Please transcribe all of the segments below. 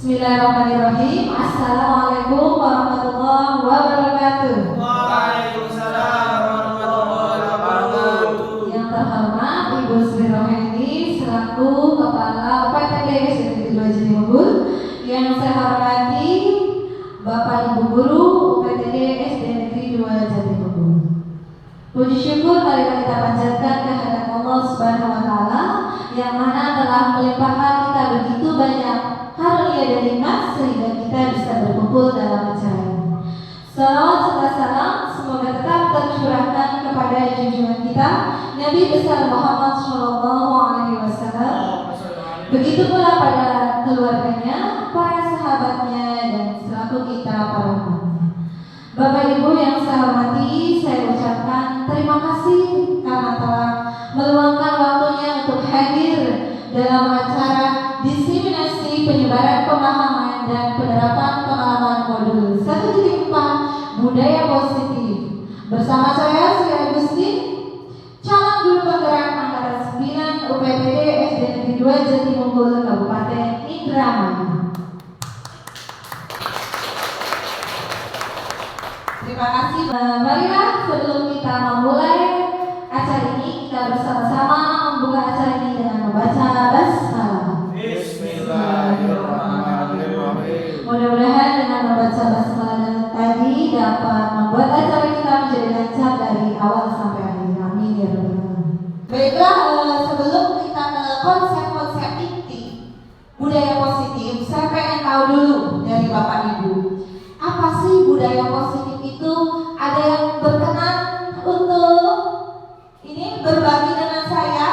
Bismillahirrahmanirrahim. Assalamualaikum warahmatullahi wabarakatuh. Waalaikumsalam warahmatullahi wabarakatuh. Yang terhormat Ibu Sri Roheni selaku Kepala UPTD SD 2 Jatimunggul. Yang saya hormati Bapak Ibu Guru UPTD SD Negeri 2 Jatimunggul. Puji syukur marilah kita panjatkan kehadirat Allah Subhanahu wa taala yang mana telah melimpahkan kita begitu banyak karunia dan nikmat sehingga kita bisa berkumpul dalam acara ini. Salawat serta salam semoga tetap tercurahkan kepada junjungan kita Nabi besar Muhammad SAW. Begitu pula pada keluarganya, para sahabatnya, dan selaku kita para umatnya. Bapak Ibu yang saya hormati, saya ucapkan terima kasih karena telah meluangkan waktunya untuk hadir dalam acara diseminasi penyebaran pemahaman dan penerapan pengalaman modul 1.4 budaya positif. Bersama saya Sri Agustin, calon guru penggerak angkatan 9 UPTD SD Negeri 2 Jatimunggul Kabupaten Indramayu. Terima kasih. Marilah sebelum kita memulai acara ini, kita bersama-sama membuka acara ini dengan membaca basmalah. Bismillahirrahmanirrahim. Mudah-mudahan dengan membaca basmalah tadi dapat membuat acara kita menjadi lancar dari awal sampai akhir. Amin ya rabbal alamin. Baiklah, sebelum kita ke konsep-konsep inti budaya positif, saya pengen tahu dulu dari Bapak Ibu, apa sih budaya positif itu? Ada yang berkenan untuk ini berbagi dengan saya?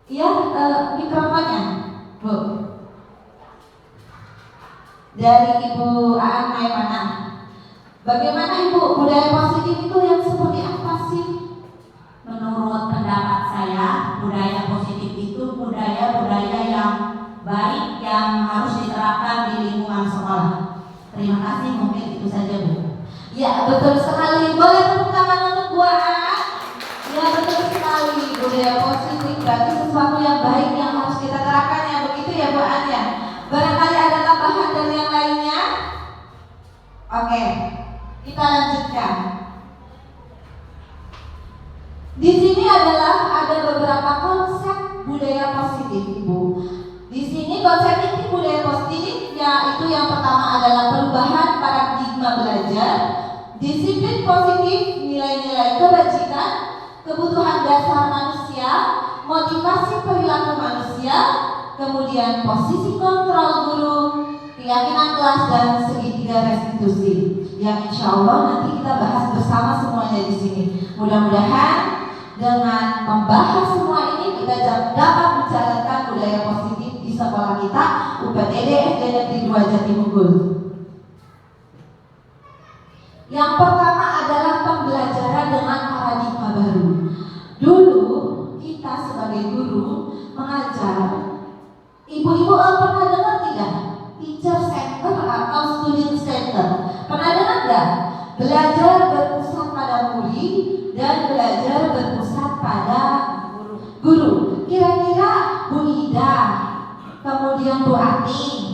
Ya, mikrofonnya, Bu. Dari Ibu Aan Maimana. Bagaimana Ibu, budaya positif itu yang seperti apa sih? Menurut pendapat saya, budaya positif itu budaya-budaya yang baik yang harus diterapkan di lingkungan sekolah. Terima kasih, mungkin itu saja Bu. Ya, betul sekali. Boleh tepuk tangan untuk Bu Aan? Ya, betul sekali. Budaya positif berarti sesuatu yang baik yang harus kita terapkan, ya begitu ya Bu Aan ya. Oke, kita lanjutkan. Di sini ada beberapa konsep budaya positif, Ibu. Di sini konsep ini budaya positif, yaitu yang pertama adalah perubahan paradigma belajar, disiplin positif, nilai-nilai kebajikan, kebutuhan dasar manusia, motivasi perilaku manusia, kemudian posisi kontrol guru, keyakinan kelas, dan segitiga restitusi. Yang insya Allah nanti kita bahas bersama semuanya di sini. Mudah-mudahan dengan membahas semua ini kita dapat menjalankan budaya positif di sekolah kita UPTD SD Negeri 2 Jatimungkul. Yang pertama adalah pembelajaran dengan paradigma baru. Dulu kita sebagai guru mengajar, ibu-ibu pernah dengar tidak? Teacher center atau student center. Pernah dengar nggak? Belajar berpusat pada murid dan belajar berpusat pada guru. Kira-kira Bu Ida, kemudian Bu Ating,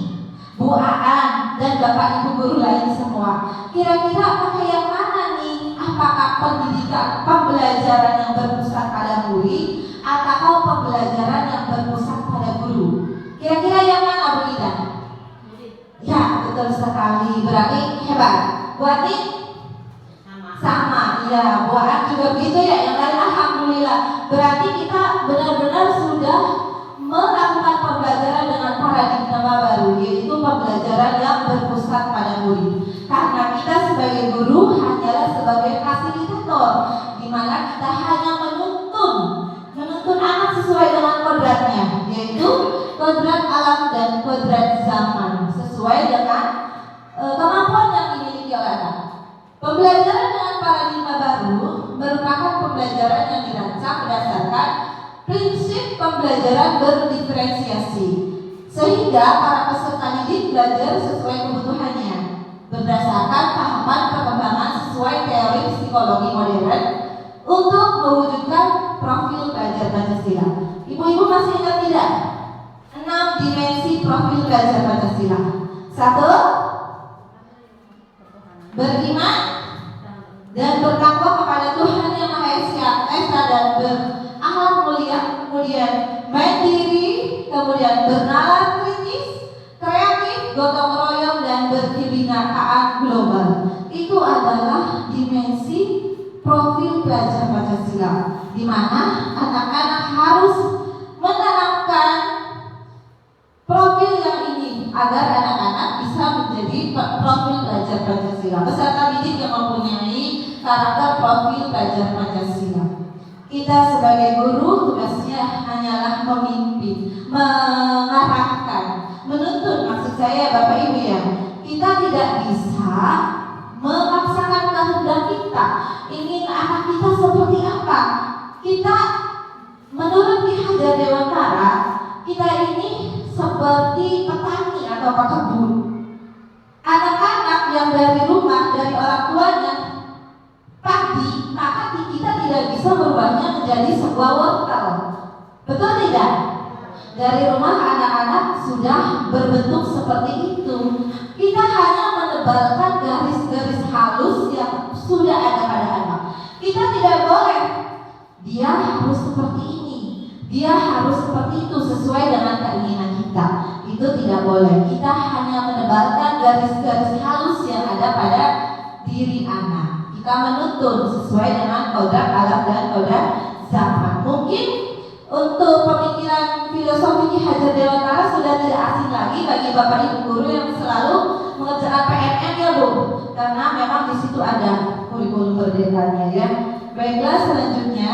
Bu Aan, dan Bapak Ibu guru lain semua, kira-kira pakai yang mana nih? Apakah pendidikan pembelajaran yang berpusat pada murid atau pembelajaran yang berpusat pada guru? Kira-kira yang mana, Bu Ida? Ya, betul sekali. Berarti hebat. Bu Ating? Sama, iya. Bu Aan juga begitu ya. Yang lain alhamdulillah. Berarti kita benar-benar sudah melakukan pembelajaran dengan paradigma baru, yaitu pembelajaran yang berpusat pada murid. Karena kita sebagai guru hanyalah sebagai fasilitator, di mana kita hanya menuntun anak sesuai dengan kodratnya, yaitu kodrat alam dan kodrat zaman, sesuai dengan kemampuan yang dimiliki oleh anak. Pembelajaran dengan paradigma baru merupakan pembelajaran yang dirancang berdasarkan prinsip pembelajaran berdiferensiasi, sehingga para peserta didik belajar sesuai kebutuhannya berdasarkan tahapan perkembangan sesuai teori psikologi modern untuk mewujudkan profil pelajar Pancasila. Ibu-ibu masih ingat tidak? 6 dimensi profil pelajar Pancasila. 1. Beriman dan bertakwa kepada Tuhan Yang Maha Esa dan berakhlak mulia, kemudian mandiri, kemudian bernalar kritis, kreatif, gotong royong, dan berkebinekaan global. Itu adalah dimensi profil pelajar Pancasila, di mana anak-anak harus menanamkan profil yang ini agar anak-anak bisa menjadi profil pelajar Pancasila, peserta didik yang mempunyai karakter profil pelajar Pancasila. Kita sebagai guru tugasnya hanyalah memimpin, mengarahkan, menuntun. Maksud saya Bapak Ibu ya, kita tidak bisa memaksakan kehendak kita, ingin anak kita seperti apa. Kita menurut Ki Hajar Dewantara, kita ini seperti petani atau pekebun. Anak-anak yang dari rumah, dari orang tuanya padi, maka kita tidak bisa merubahnya menjadi sebuah wortel. Betul tidak? Dari rumah anak-anak sudah berbentuk seperti itu. Kita hanya menebalkan garis-garis halus yang sudah ada pada anak. Kita tidak boleh dia harus seperti ini, dia harus seperti itu sesuai dengan keinginan kita. Itu tidak boleh. Kita hanya menebalkan garis-garis halus yang ada pada diri anak. Kita menuntun sesuai dengan kodrat alam dan kodrat zaman. Mungkin untuk pemikiran filosofi Ki Hajar Dewantara sudah tidak asing lagi bagi Bapak Ibu guru yang selalu mengerjakan PNN ya Bu, karena memang di situ ada kurikulum merdekanya ya. Baiklah, selanjutnya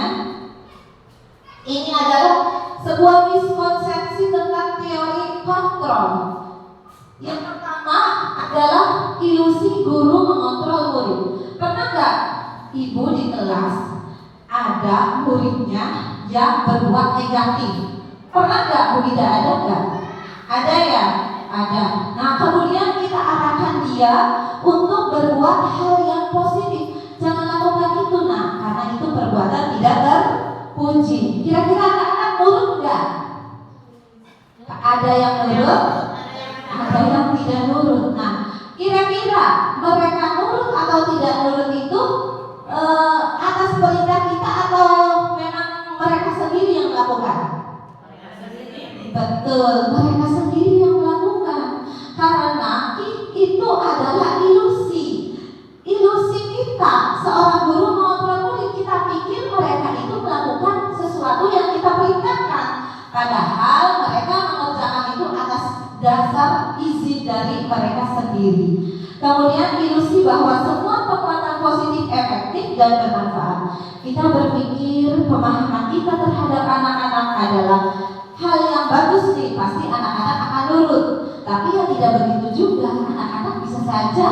ini adalah sebuah miskonsepsi tentang teori kontrol. Yang pertama adalah ilusi guru mengontrol murid. Pernah nggak Ibu di kelas ada muridnya yang berbuat negatif? Pernah nggak Bu Ida, ada nggak? Ada ya? Ada. Nah kemudian kita arahkan dia untuk berbuat hal yang positif. Jangan lakukan itu nak, karena itu perbuatan tidak terpuji. Kira-kira anak-anak nurut nggak? Ada yang nurut, ada yang tidak nurut. Nah kira-kira kira-kira mereka nurut atau tidak nurut itu atas perintah kita atau memang mereka sendiri yang melakukan? Betul, mereka sendiri yang melakukan. Karena itu adalah ilusi kita. Seorang guru mengontrol murid, kita pikir mereka itu melakukan sesuatu yang kita perintahkan, padahal mereka mengerjakan itu atas dasar izin dari mereka sendiri. Kemudian ilusi bahwa semua kekuatan positif efektif dan bermanfaat. Kita berpikir pemahaman kita terhadap anak-anak adalah hal yang bagus nih, pasti anak-anak akan nurut. Tapi yang tidak begitu juga, anak-anak bisa saja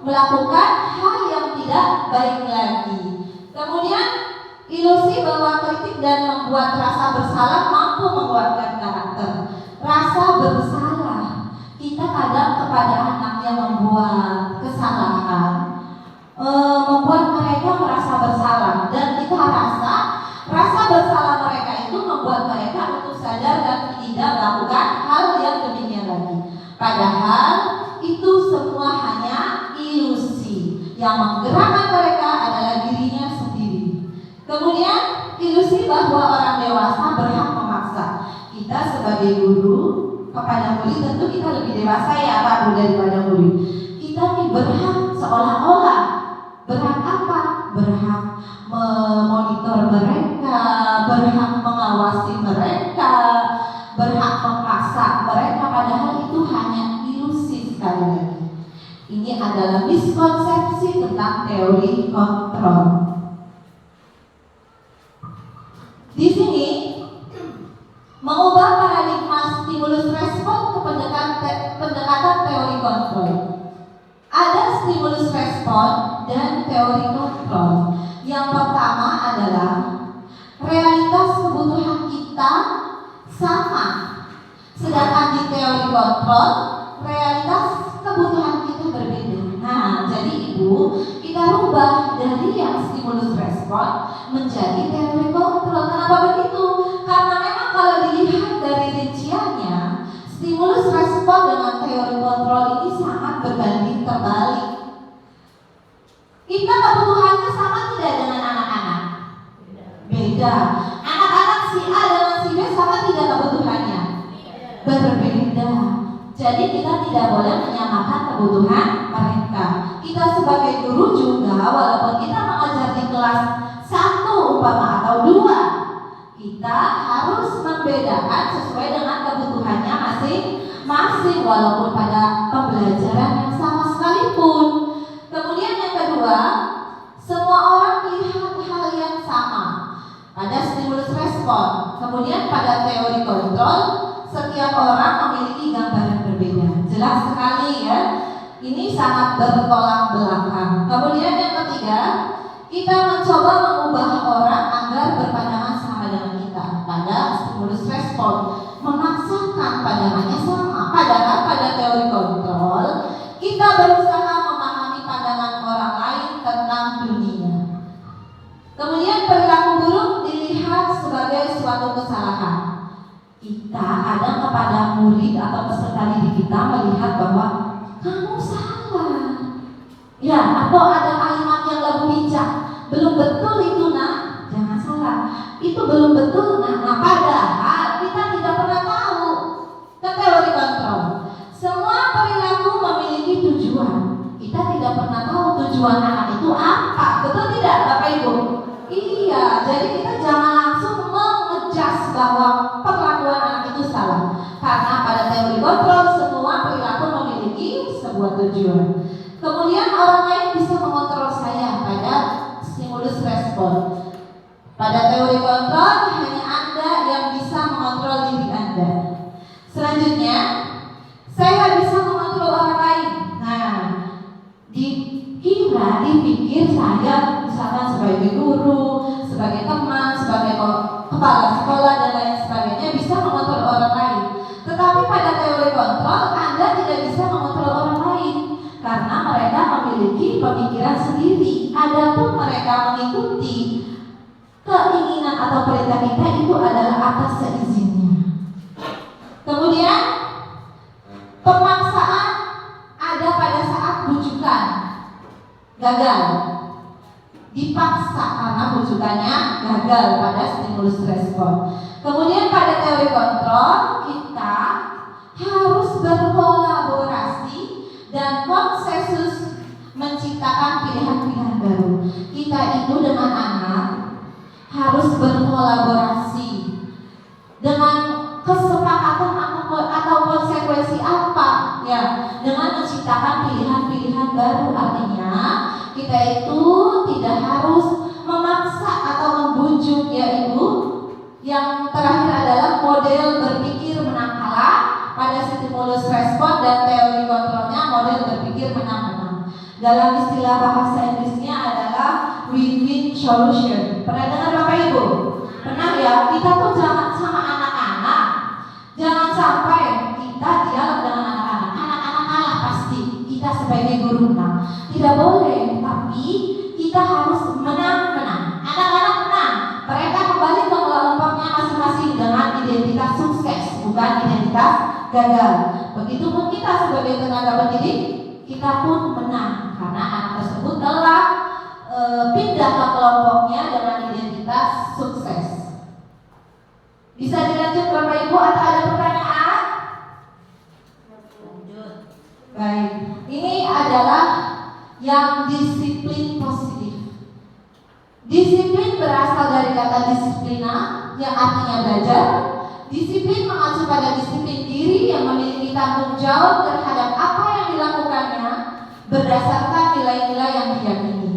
melakukan hal yang tidak baik lagi. Kemudian ilusi bahwa kritik dan membuat rasa bersalah mampu menguatkan karakter. Rasa bersalah, kita kadang kepada anak yang membuat kesalahan, membuat mereka merasa bersalah, dan kita rasa bersalah mereka itu membuat mereka untuk sadar dan tidak melakukan hal yang demikian lagi. Padahal itu semua hanya ilusi. Yang menggerakkan mereka adalah dirinya sendiri. Kemudian ilusi bahwa orang dewasa berhak memaksa. Kita sebagai guru kepada murid tentu kita lebih dewasa ya Pak Bu daripada murid. Kita nih berhak seolah-olah berhak apa? Berhak memonitor mereka, berhak mengawasi mereka, berhak memaksa mereka, padahal itu hanya ilusi sekali lagi. Ini adalah miskonsepsi tentang teori kontrol. Di sini mengubah paradigma stimulus respon ke pendekatan teori kontrol. Ada stimulus respon dan teori kontrol. Yang pertama adalah realitas kebutuhan kita sama, sedangkan di teori kontrol realitas kebutuhan kita berbeda. Nah, jadi Ibu, kita rubah dari yang stimulus respon menjadi teori kontrol. Kenapa begitu? Karena memang kalau dilihat dari rinciannya, stimulus respon dengan teori kontrol ini sangat berbanding terbalik. Kita kebutuhannya sama tidak dengan anak-anak? Beda. Anak-anak si A dengan si B sama tidak kebutuhannya? Berbeda. Jadi kita tidak boleh menyamakan kebutuhan mereka. Kita sebagai guru juga, walaupun kita mengajar di kelas 1 umpama atau 2, kita harus membedakan sesuai dengan kebutuhannya masing-masing, walaupun pada pembelajaran yang sama sekalipun. Kemudian yang kedua, semua orang melihat hal yang sama pada stimulus respon. Kemudian pada teori kontrol, setiap orang memiliki gambaran berbeda. Jelas sekali ya, ini sangat bertolak belakang. Kemudian yang ketiga, kita mencoba mengubah orang agar berpandangan sama dengan kita pada stimulus respon, memaksakan pandangannya sama. Padahal pada teori kontrol, kita berusaha memahami pandangan orang lain tentang dunia. Kemudian perilaku buruk dilihat sebagai suatu kesalahan. Kita ada kepada murid atau peserta didik kita melihat bahwa kamu salah, ya, atau ada kalimat yang lebih bijak, belum betul itu nak, jangan salah, itu belum betul nak. Nah, padahal kita tidak pernah tahu ke teori kontrol. Semua perilaku memiliki tujuan. Kita tidak pernah tahu tujuan anak itu apa, betul tidak Bapak Ibu? Iya, jadi kita jangan langsung mengejas bahwa perlakuan anak itu salah, karena pada teori kontrol semua perilaku memiliki sebuah tujuan. Kemudian orang lain bisa mengontrol saya pada stimulus respon. Pada teori kontrol hanya Anda yang bisa mengontrol diri Anda. Selanjutnya, saya bisa mengontrol orang lain. Nah, dipikir saya misalkan sebagai guru, sebagai teman, sebagai kepala sekolah dan lain sebagainya bisa mengontrol orang lain. Tetapi pada teori kontrol Anda tidak bisa mengontrol orang lain karena mereka memiliki pemikiran sendiri. Adapun mereka mengikuti keinginan atau perintah kita itu adalah atas seizinnya. Kemudian pemaksaan ada pada saat bujukan. gagal, dipaksa karena rujukannya gagal pada stimulus respon. Kemudian pada teori kontrol kita harus berkolaborasi dan konsensus menciptakan pilihan-pilihan baru. Kita itu dengan anak harus berkolaborasi dengan kesepakatan atau konsekuensi apa ya, dengan menciptakan pilihan-pilihan baru. Artinya kita itu tidak harus memaksa atau membujuk ya Ibu. Yang terakhir adalah model berpikir menang kalah pada stimulus respon dan teori kontrolnya model berpikir menang-menang. Dalam istilah bahasa Inggrisnya adalah win-win solution. Pernah dengar Bapak Ibu? Pernah ya? Kita tuh jangan sama anak-anak. Jangan sampai kita dialog dengan anak-anak. Anak-anak kalah pasti. Kita sebagai guru menang. Tidak boleh, tapi kita harus menang-menang. Anak-anak menang. Mereka kembali ke kelompoknya masing-masing dengan identitas sukses, bukan identitas gagal. Begitupun kita sebagai tenaga pendidik, kita pun menang karena anak tersebut telah pindah ke kelompoknya dengan identitas sukses. Bisa dilanjut Bapak Ibu atau ada pertanyaan? Lanjut. Baik, ini adalah yang disiplin positif. Disiplin berasal dari kata disiplina yang artinya belajar. Disiplin mengacu pada disiplin diri yang memiliki tanggung jawab terhadap apa yang dilakukannya berdasarkan nilai-nilai yang diyakini.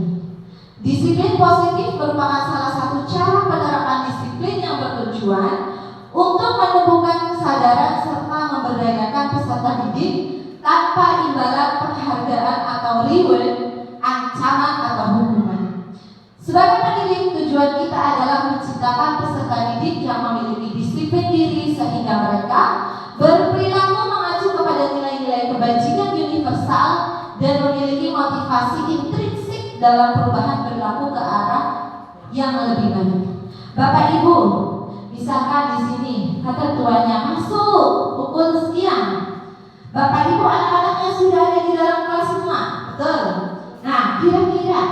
Disiplin positif merupakan salah satu cara penerapan disiplin yang bertujuan untuk menumbuhkan kesadaran serta memberdayakan peserta didik tanpa imbalan penghargaan atau reward, ancaman atau hukuman. Sebagai pendidik, tujuan kita adalah menciptakan peserta didik yang memiliki disiplin diri sehingga mereka berperilaku mengacu kepada nilai-nilai kebajikan universal dan memiliki motivasi intrinsik dalam perubahan perilaku ke arah yang lebih baik. Bapak Ibu, misalkan di sini kata tuanya masuk pukul sekian. Bapak Ibu anak-anaknya sudah ada di dalam kelas semua, betul? Nah, kira-kira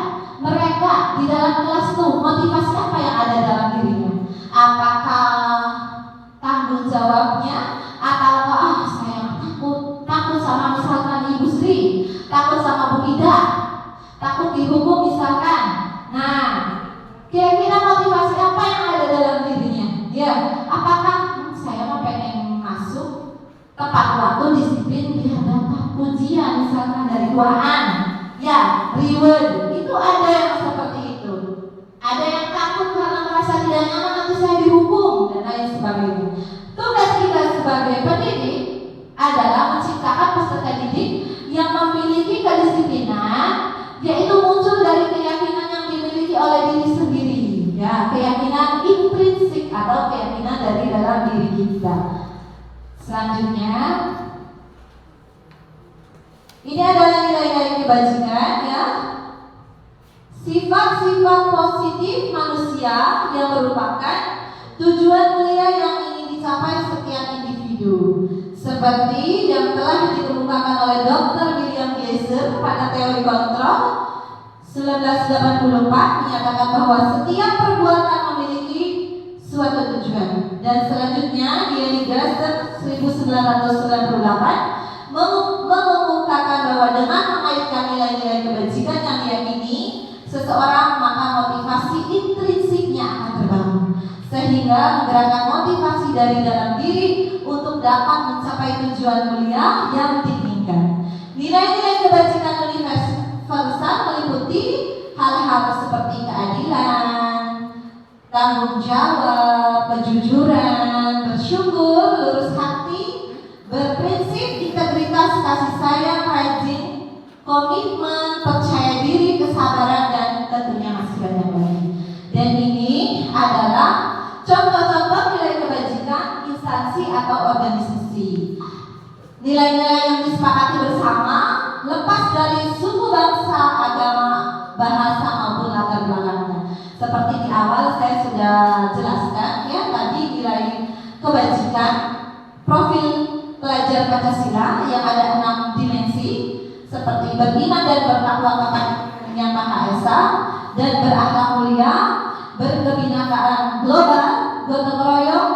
mereka di dalam kelas tuh motivasi apa yang ada dalam dirinya? Apakah tanggung jawabnya atau saya takut sama misalkan Ibu Sri, takut sama Bu Ida, takut dihukum misalkan. Nah, kira-kira motivasi apa yang ada dalam dirinya? Ya, apakah saya mau pengen masuk tepat waktu, disiplin, biar dapat pujian misalkan dari Tuhan? Ya, reward. Itu ada yang seperti itu. Ada yang takut karena merasa tidak nyaman nanti saya dihukum dan lain sebagainya. Tugas kita sebagai pendidik adalah menciptakan peserta didik yang memiliki kedisiplinan, yaitu muncul dari keyakinan yang dimiliki oleh diri sendiri. Ya, keyakinan intrinsik atau keyakinan dari dalam diri kita. Selanjutnya, ini adalah nilai-nilai kebajikan ya. Sifat-sifat positif manusia yang merupakan tujuan mulia yang ingin dicapai setiap individu. Seperti yang telah dikemukakan oleh Dr. William Glasser pada teori kontrol 1984 menyatakan bahwa setiap perbuatan memiliki suatu tujuan. Dan selanjutnya William Glasser 1998 mengemukakan bahwa dengan mengaitkan nilai-nilai kebajikan yang diyakini seseorang, maka motivasi intrinsiknya akan terbangun sehingga menggerakkan motivasi dari dalam diri untuk dapat mencapai tujuan mulia yang diinginkan. Nilai-nilai kebajikan universal meliputi hal-hal seperti keadilan, tanggung jawab, kejujuran, bersyukur, lurus hati, berprinsip, integritas, kasih sayang, rajin, komitmen, percaya diri, kesabaran, dan tentunya masih banyak lagi. Dan ini adalah contoh-contoh nilai kebajikan instansi atau organisasi. Nilai-nilai yang disepakati bersama lepas dari suku, bangsa, agama, bahasa maupun latar belakangnya. Seperti di awal saya sudah jelaskan ya tadi nilai kebajikan profil pelajar Pancasila yang ada 6 dimensi seperti beriman dan bertakwa kepada yang Maha Esa dan berakhlak mulia, berkebinakaan global, gotong royong,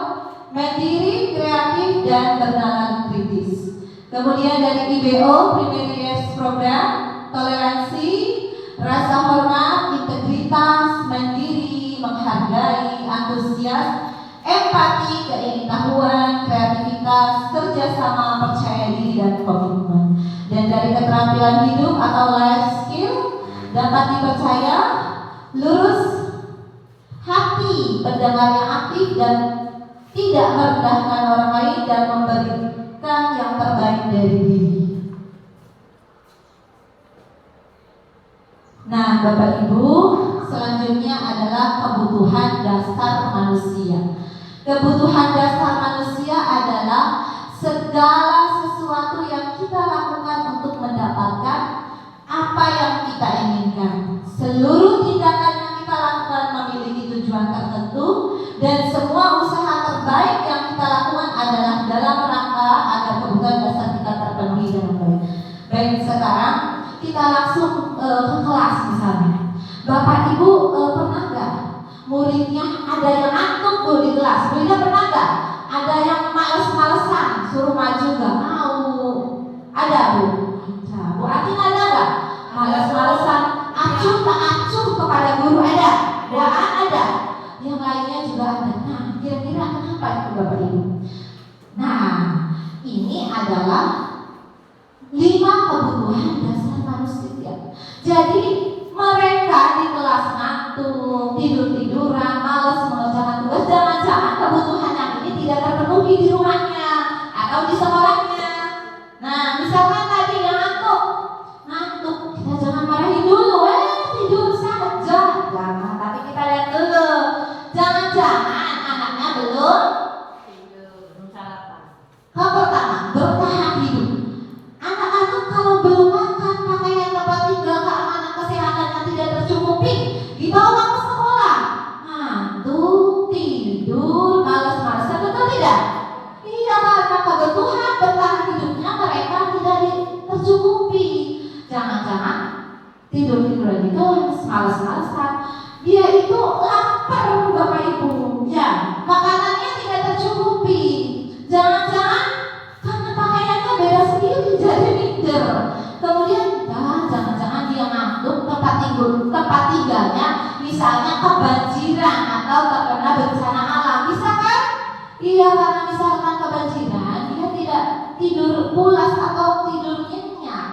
mandiri, kreatif, dan bernalar kritis. Kemudian dari IBO, Primary Years Program, toleransi, rasa hormat, integritas, mandiri, menghargai, antusias, empati, keingin-tahuan, kreativitas, kerjasama, percaya diri, dan komitmen. Dan dari keterampilan hidup atau life skill, dapat dipercaya, lurus hati, pendengar yang aktif dan tidak merendahkan orang lain dan memberikan yang terbaik dari diri. Nah, Bapak Ibu, selanjutnya adalah kebutuhan dasar manusia. Kebutuhan dasar manusia adalah segala sesuatu yang kita lakukan untuk mendapatkan apa yang kita inginkan. Seluruh tindakan yang kita lakukan memiliki tujuan tertentu, dan semua usaha terbaik yang kita lakukan adalah dalam rangka agar kebutuhan dasar kita terpenuhi dengan baik. Baik, sekarang kita langsung ke kelas misalnya. Bapak Ibu pernah nggak muridnya ada yang ngantuk Bu di kelas? Muridnya pernah nggak? Ada yang males-malesan, suruh maju nggak mau? Ada Bu? Nah, Bu Atin ada nggak? Males-malesan, acuh tak acuh kepada guru ada? Bu Aan ada? Yang lainnya juga ada. Nah, kira-kira kenapa itu Bapak Ibu? Nah, ini adalah 5 kebutuhan dasar manusia. Jadi mereka di kelas ngantuk, tidur-tiduran, malas mengerjakan tugas, jangan-jangan kebutuhan yang ini tidak terpenuhi di rumahnya atau di sekolahnya. Nah, misalkan tadi yang ngantuk, kita jangan marahin dulu, tidur saja, jangan. Tapi kita lihat dulu, jangan-jangan anaknya belum sarapan. Yang pertama, bertahan hidup. Anak-anak kalau belum makan, pakaian tempat tinggal, keamanan kesehatannya tidak tercukupi, dibawa ke sekolah, ngantuk, tidur, malas-malasan, betul tidak? Iya, karena kebutuhan bertahan hidupnya mereka tidak tercukupi. Jangan-jangan tidur-tiduran di kelas, malas-malasan, dia itu lapar Bapak Ibu, ya, makanannya tidak tercukupi. Jangan-jangan karena pakaiannya beda sendiri jadi minder. Kemudian jangan-jangan dia ngantuk, tempat tinggalnya misalnya kebanjiran atau terkena bencana alam, bisa kan? Iya, karena misalkan kebanjiran dia tidak tidur pulas atau tidur nyenyak.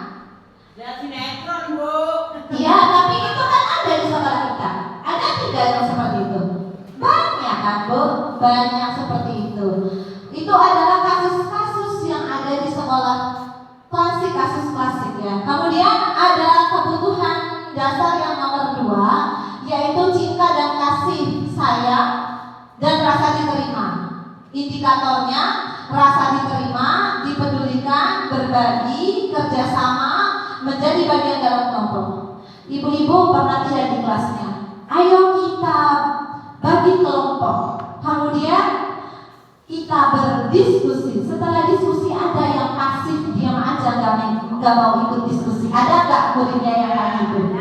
Lihat sinetron Bu. Iya, tapi itu kan ada di sekolah kita. Ada tidak yang seperti itu? Banyak kan Bu? Banyak seperti itu. Itu adalah kasus-kasus yang ada di sekolah klasik, kasus klasik ya. Kemudian ada kebutuhan dasar yang nomor 2, yaitu cinta dan kasih sayang dan rasa diterima. Indikatornya rasa diterima, dipedulikan, berbagi, kerjasama, menjadi bagian dalam kelompok. Ibu-ibu pernah tidak di kelasnya? Ayo kita bagi kelompok. Kemudian kita berdiskusi. Setelah diskusi ada yang pasif, diam aja, nggak mau ikut diskusi. Ada nggak muridnya yang kayak gitu?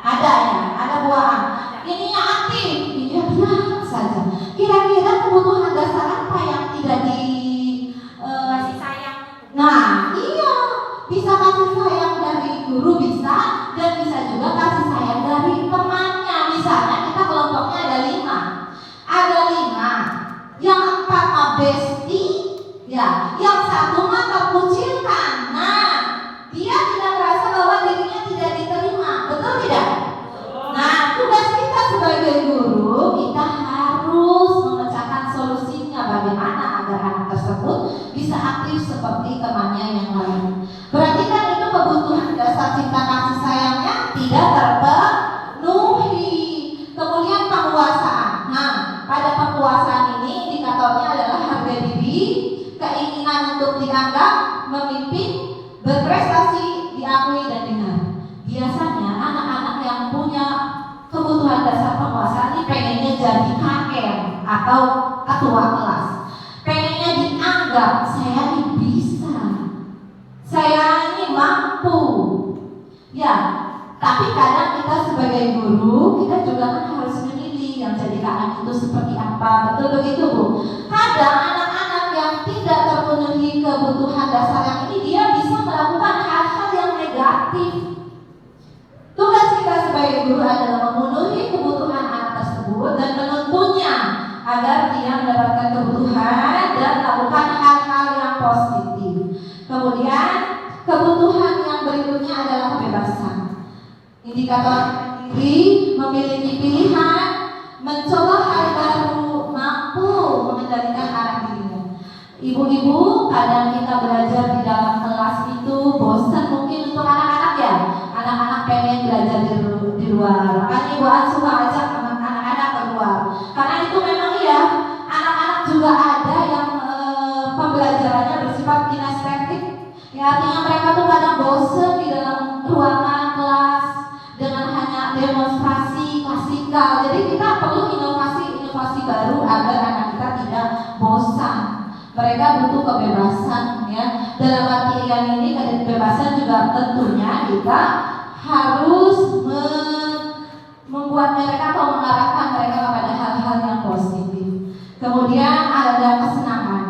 Ada ya, ada buahan. Ininya aktif, iya bilang saja. Kira-kira kebutuhan dasar apa yang tidak Kasih sayang. Nah, iya, bisa kasih sayang dari guru bisa, dan bisa juga kasih sayang dari temannya. Misalnya kita kelompoknya ada 5. Ada 5. Yang 4 bestie, ya, yang 1 mah terkucilkan. Nah, dia tidak merasa bahwa dirinya tidak diterima, betul tidak? Nah, tugas kita sebagai guru, kita harus memecahkan solusinya bagaimana agar anak tersebut bisa aktif seperti temannya yang lain. Berarti kan itu kebutuhan dasar cinta kasih sayangnya tidak terpenuhi. Kemudian penguasaan. Nah, pada penguasaan ini indikatornya adalah harga diri, keinginan untuk dianggap, memimpin, berprestasi, diakui dan dengar. Biasanya anak-anak yang punya kebutuhan dasar penguasaan ini pengennya jadi kakek atau ketua kelas. Pengennya dianggap, saya ini bisa, saya ini mampu. Ya, tapi kadang kita sebagai guru, kita juga kan harus memilih yang jadi anak itu seperti apa. Betul begitu, Bu? Kadang anak-anak yang tidak terpenuhi kebutuhan dasar yang ini, dia bisa melakukan hal-hal yang negatif. Tugas kita sebagai guru adalah memenuhi kebutuhan anak tersebut dan menuntunnya agar dia mendapatkan kebutuhan dan melakukan hal-hal yang positif. Kemudian kebutuhan yang berikutnya adalah kebebasan. Indikator diri, memiliki pilihan, mencoba hal baru, mampu mengendalikan arah dirinya. Ibu-ibu, kadang kita belajar di dalam kelas itu bosan mungkin untuk anak-anak ya. Anak-anak pengen belajar di luar. Makanya Ibu An suka ajak anak-anak keluar. Karena itu memang iya, anak-anak juga ada yang pembelajarannya bersifat kinestetik. Ya, artinya mereka tuh kadang bosan di dalam ruangan kelas dengan hanya demonstrasi klasikal. Jadi kita perlu inovasi baru agar anak kita tidak bosan. Mereka butuh kebebasan ya. Dalam artian ini kebebasan juga tentunya kita harus membuat mereka atau mengarahkan mereka kepada hal-hal yang positif. Kemudian ada kesenangan.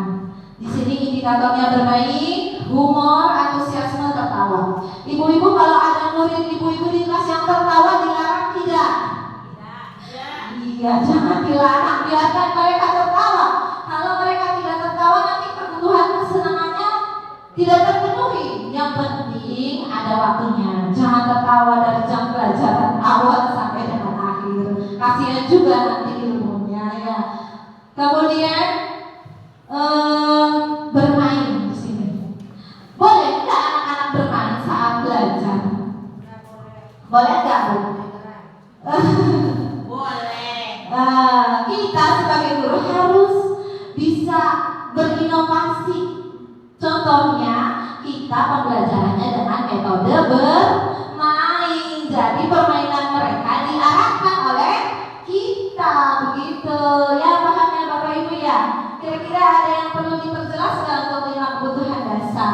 Di sini indikatornya bermain, humor, antusiasme, tertawa. Ibu-ibu, kalau ada murid ibu-ibu di kelas yang tertawa, dilarang tidak? Iya, jangan dilarang, biarkan mereka tertawa. Kalau mereka tidak tertawa, nanti kebutuhan kesenangannya tidak terpenuhi. Yang penting ada waktunya. Jangan tertawa dari jam pelajaran awal sampai dengan akhir. Kasihan juga nanti ilmunya ya. Kemudian bermain di sini. Boleh nggak anak-anak bermain saat belajar? Boleh nggak, Bu? Boleh. Kita sebagai guru harus bisa berinovasi. Contohnya, kita pembelajarannya dengan metode bermain. Jadi permainan mereka diarahkan oleh kita, begitu. Ya, pahamnya Bapak Ibu ya. Kira-kira ada yang perlu diperjelas nggak untuk 5 kebutuhan dasar?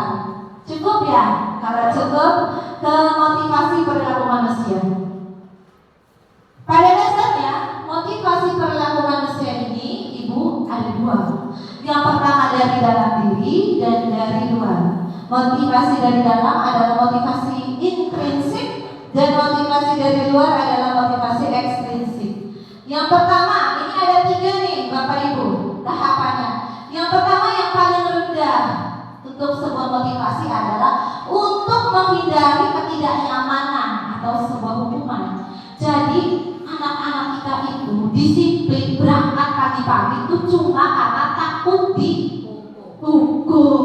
Cukup ya? Kalau cukup, ke motivasi perilaku manusia. Pada dasarnya, motivasi perilaku manusia ini, Ibu, ada 2. Yang pertama dari dalam diri dan dari luar. Motivasi dari dalam adalah motivasi intrinsik dan motivasi dari luar adalah motivasi ekstrinsik. Yang pertama, ini ada 3 nih Bapak Ibu tahapannya. Yang pertama yang paling rendah untuk sebuah motivasi adalah untuk menghindari ketidaknyamanan atau sebuah hukuman. Jadi anak-anak kita itu disiplin berangkat pagi-pagi itu cuma karena takut dihukum.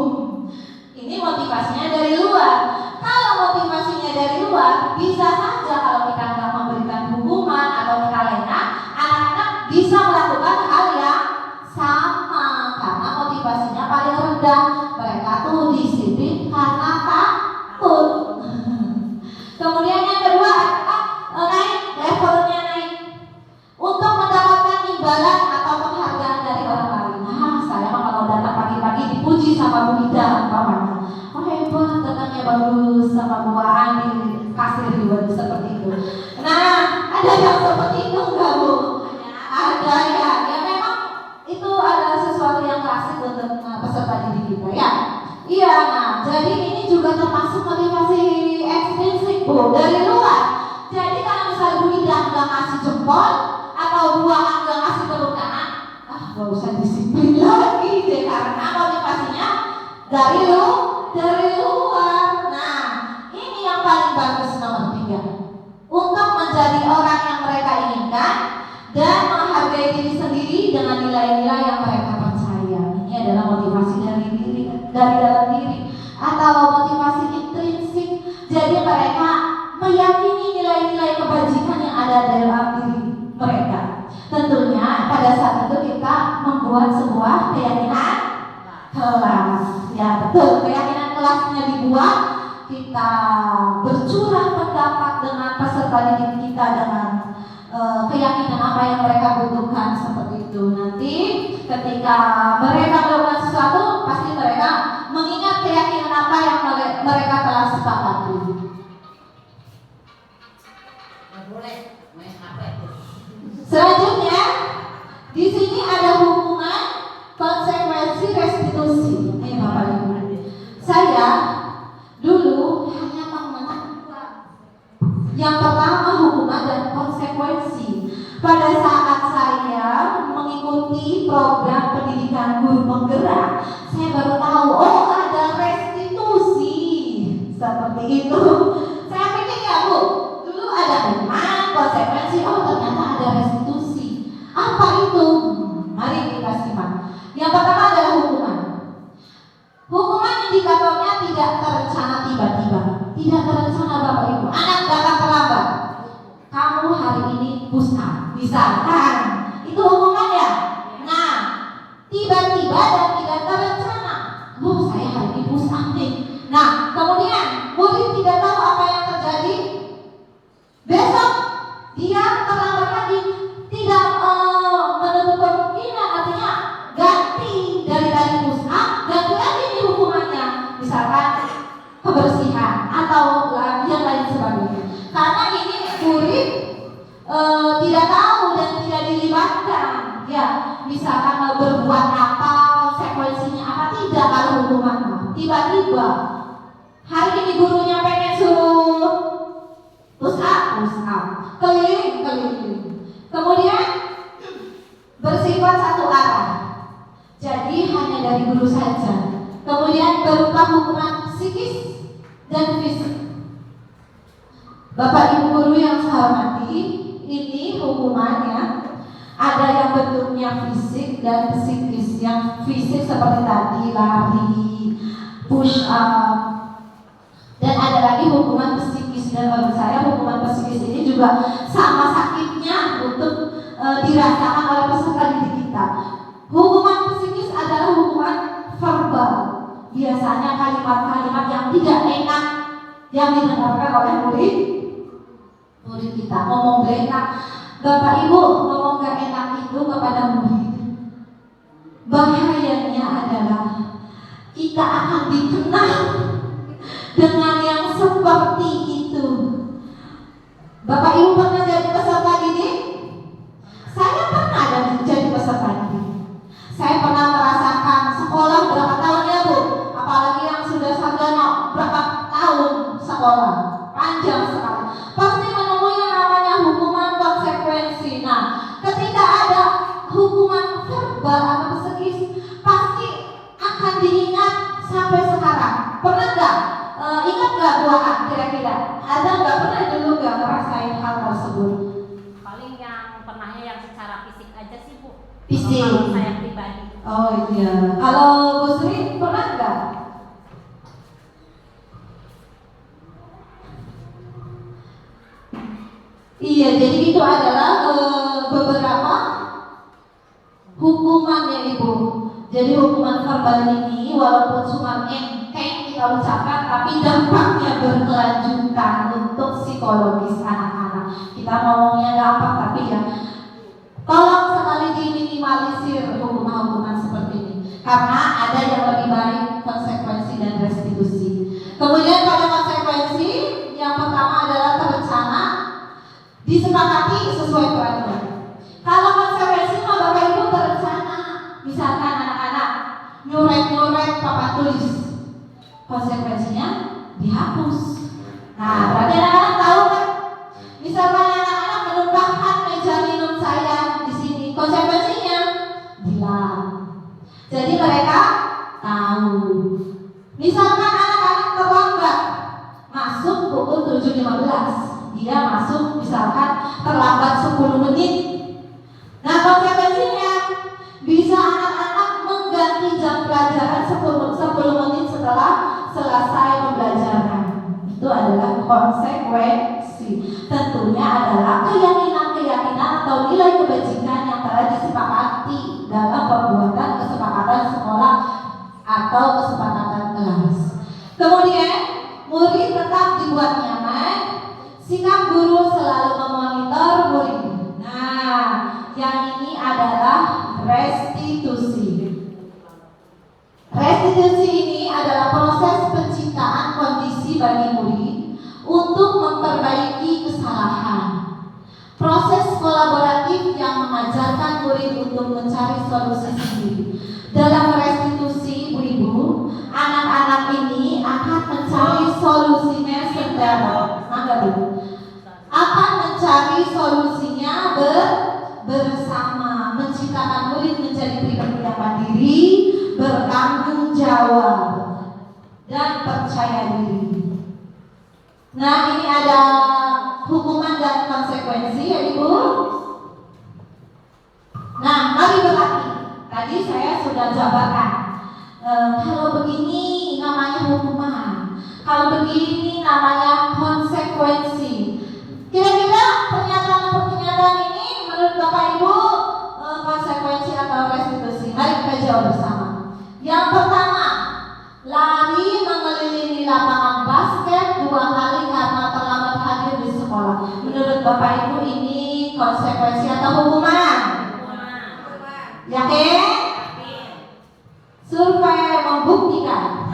Ini motivasinya dari luar. Kalau motivasinya dari luar, bisa saja kalau kita nggak memberikan hukuman atau kita lengah, anak-anak bisa melakukan hal yang sama karena motivasinya paling rendah. Mereka tuh disiplin karena takut. Kemudian yang kedua naik levelnya untuk mendapatkan imbalan atau penghargaan dari orang lain. Saya mah kalau datang pagi-pagi dipuji sama Bu Ida umpamanya. Oh hebat, datangnya bagus sama Bu Ani, kasih reward seperti itu. Nah, ada yang seperti itu enggak, Bu? Ada ya. Ya memang itu adalah sesuatu yang klasik untuk peserta didik kita ya. Iya, nah jadi ini juga termasuk motivasi ekstrinsik, Bu, dari luar. Jadi kalau misalnya Bu Ida nggak ngasih jempol atau buah nggak ngasih tepuk tangan, nggak usah disiplin lagi deh karena motivasinya dari luar. Nah, ini yang paling bagus nomor 3 untuk menjadi orang yang mereka inginkan dan menghargai diri sendiri dengan nilai-nilai yang mereka percaya. Ini adalah motivasi dari dalam diri atau motivasi intrinsik. Jadi mereka meyakini nilai-nilai kebajikan yang ada dalam diri mereka. Tentunya pada saat itu kita membuat sebuah keyakinan kelas. Ya betul, keyakinan kelasnya dibuat. Kita bercurah pendapat dengan peserta didik kita dengan keyakinan apa yang mereka butuhkan seperti itu. Nanti ketika mereka melakukan sesuatu, pasti mereka mengingat keyakinan apa yang mereka telah sepakati. Boleh. Selanjutnya, di sini ada hukuman konsekuensi restitusi. Ini Bapak Ibu. Saya dulu hanya mengenal dua. Yang pertama hukuman dan konsekuensi. Pada saat saya mengikuti program pendidikan guru penggerak, saya baru tahu oh ada restitusi seperti itu. Saya pikir ya Bu, dulu ada hukuman, konsekuensi, oh ternyata ada restitusi. Apa itu? Mari kita simak. Yang pertama adalah hukuman. Hukuman indikatornya tidak terencana tiba-tiba, tidak terencana Bapak Ibu. Anak datang terlambat, kamu hari ini push up, misalkan, itu hukumannya. Nah, tiba-tiba dan tidak terencana, saya hari ini push up nih. Nah, kemudian murid tidak tahu apa yang terjadi. Besok dia terlambat lagi, tidak menutup kemungkinan, artinya ganti dari tadi push up, ganti lagi nih hukumannya, misalkan kebersihan atau yang lain sebagainya. Karena ini murid tidak tahu dan tidak dilibatkan, ya misalkan berbuat apa, konsekuensinya apa, tidak kalau hukuman. Tiba-tiba hari ini gurunya pengen suruh push up, keliling. Kemudian bersifat satu arah, jadi hanya dari guru saja. Kemudian berupa hukuman psikis dan fisik. Bapak Ibu guru yang saya hormati, ini hukumannya ada yang bentuknya fisik dan psikis. Yang fisik seperti tadi lari, push up, dan ada lagi hukuman psikis. Dan menurut saya hukuman psikis ini juga sama sakitnya untuk dirasakan oleh peserta didik kita. Hukuman psikis adalah hukuman verbal, biasanya kalimat-kalimat yang tidak enak yang didengarkan oleh murid kita. Ngomong gak enak, Bapak Ibu, ngomong gak enak itu kepada murid, bahayanya adalah kita akan dikenal dengan yang seperti itu. Bapak Ibu pernah jadi peserta didik? Saya pernah jadi peserta didik. Saya pernah merasakan sekolah berapa tahun ya Bu? Apalagi yang sudah sarjana berapa tahun sekolah, panjang sekali. Pasti menemui yang namanya hukuman konsekuensi. Nah, ketika ada hukuman verbal atau psikis, pasti akan diingat sampai sekarang. Pernah nggak? Ingat nggak buah kira-kira? Ada nggak pernah dulu nggak ngerasain hal tersebut? Paling yang pernahnya yang secara fisik aja sih Bu. Fisik. Kalau saya pribadi. Oh iya. Kalau Bu Sri pernah nggak? Iya, jadi itu adalah beberapa hukuman ya Ibu. Jadi hukuman verbal ini walaupun cuma enteng kita ucapkan, tapi dampaknya berkelanjutan untuk psikologis anak-anak. Kita ngomongnya gampang, tapi ya tolong sekali diminimalisir hukuman-hukuman seperti ini, karena ada yang lebih baik konsekuensi dan restitusi. Kemudian pada konsekuensi yang pertama adalah terencana, disepakati sesuai peraturan. Kalau konsekuensi mah Bapak Ibu terencana, misalkan anak-anak nyuret papan tulis, konsekuensinya dihapus. Nah, berarti anak-anak tahu kan? Misalkan anak-anak menumpahkan meja minum saya di sini, konsekuensinya hilang. Jadi mereka tahu. Misalkan anak-anak terlambat masuk pukul 7.15, dia masuk misalkan terlambat 10 menit. Nah, konsekuensinya bisa anak-anak mengganti jam pelajaran 10 menit setelah selesai pembelajaran. Itu adalah konsekuensi. Tentunya adalah keyakinan atau nilai kebajikan yang telah disepakati dalam perbuatan kesepakatan sekolah atau kesepakatan kelas. Kemudian murid tetap dibuat nyaman. Sikap guru selalu memonitor murid. Nah, yang ini adalah restitusi. Restitusi ini adalah proses penciptaan kondisi bagi murid untuk memperbaiki kesalahan. untuk mencari solusi sendiri. Dalam restitusi ibu-ibu, anak-anak ini akan mencari solusinya sendiri. Mangga Bu. Akan mencari solusinya bersama, menciptakan murid menjadi pribadi yang mandiri, bertanggung jawab, dan percaya diri. Nah, ini ada hukuman dan konsekuensi ya Ibu. Nah, mari berlatih. Tadi saya sudah jabarkan. Kalau begini namanya hukuman, kalau begini namanya konsekuensi. Kira-kira pernyataan ini menurut Bapak Ibu konsekuensi atau restitusi? Mari kita jawab bersama. Yang pertama, lari mengelilingi lapangan basket 2 kali karena terlambat hadir di sekolah. Menurut Bapak Ibu ini konsekuensi atau hukuman? Yakin? Survei membuktikan.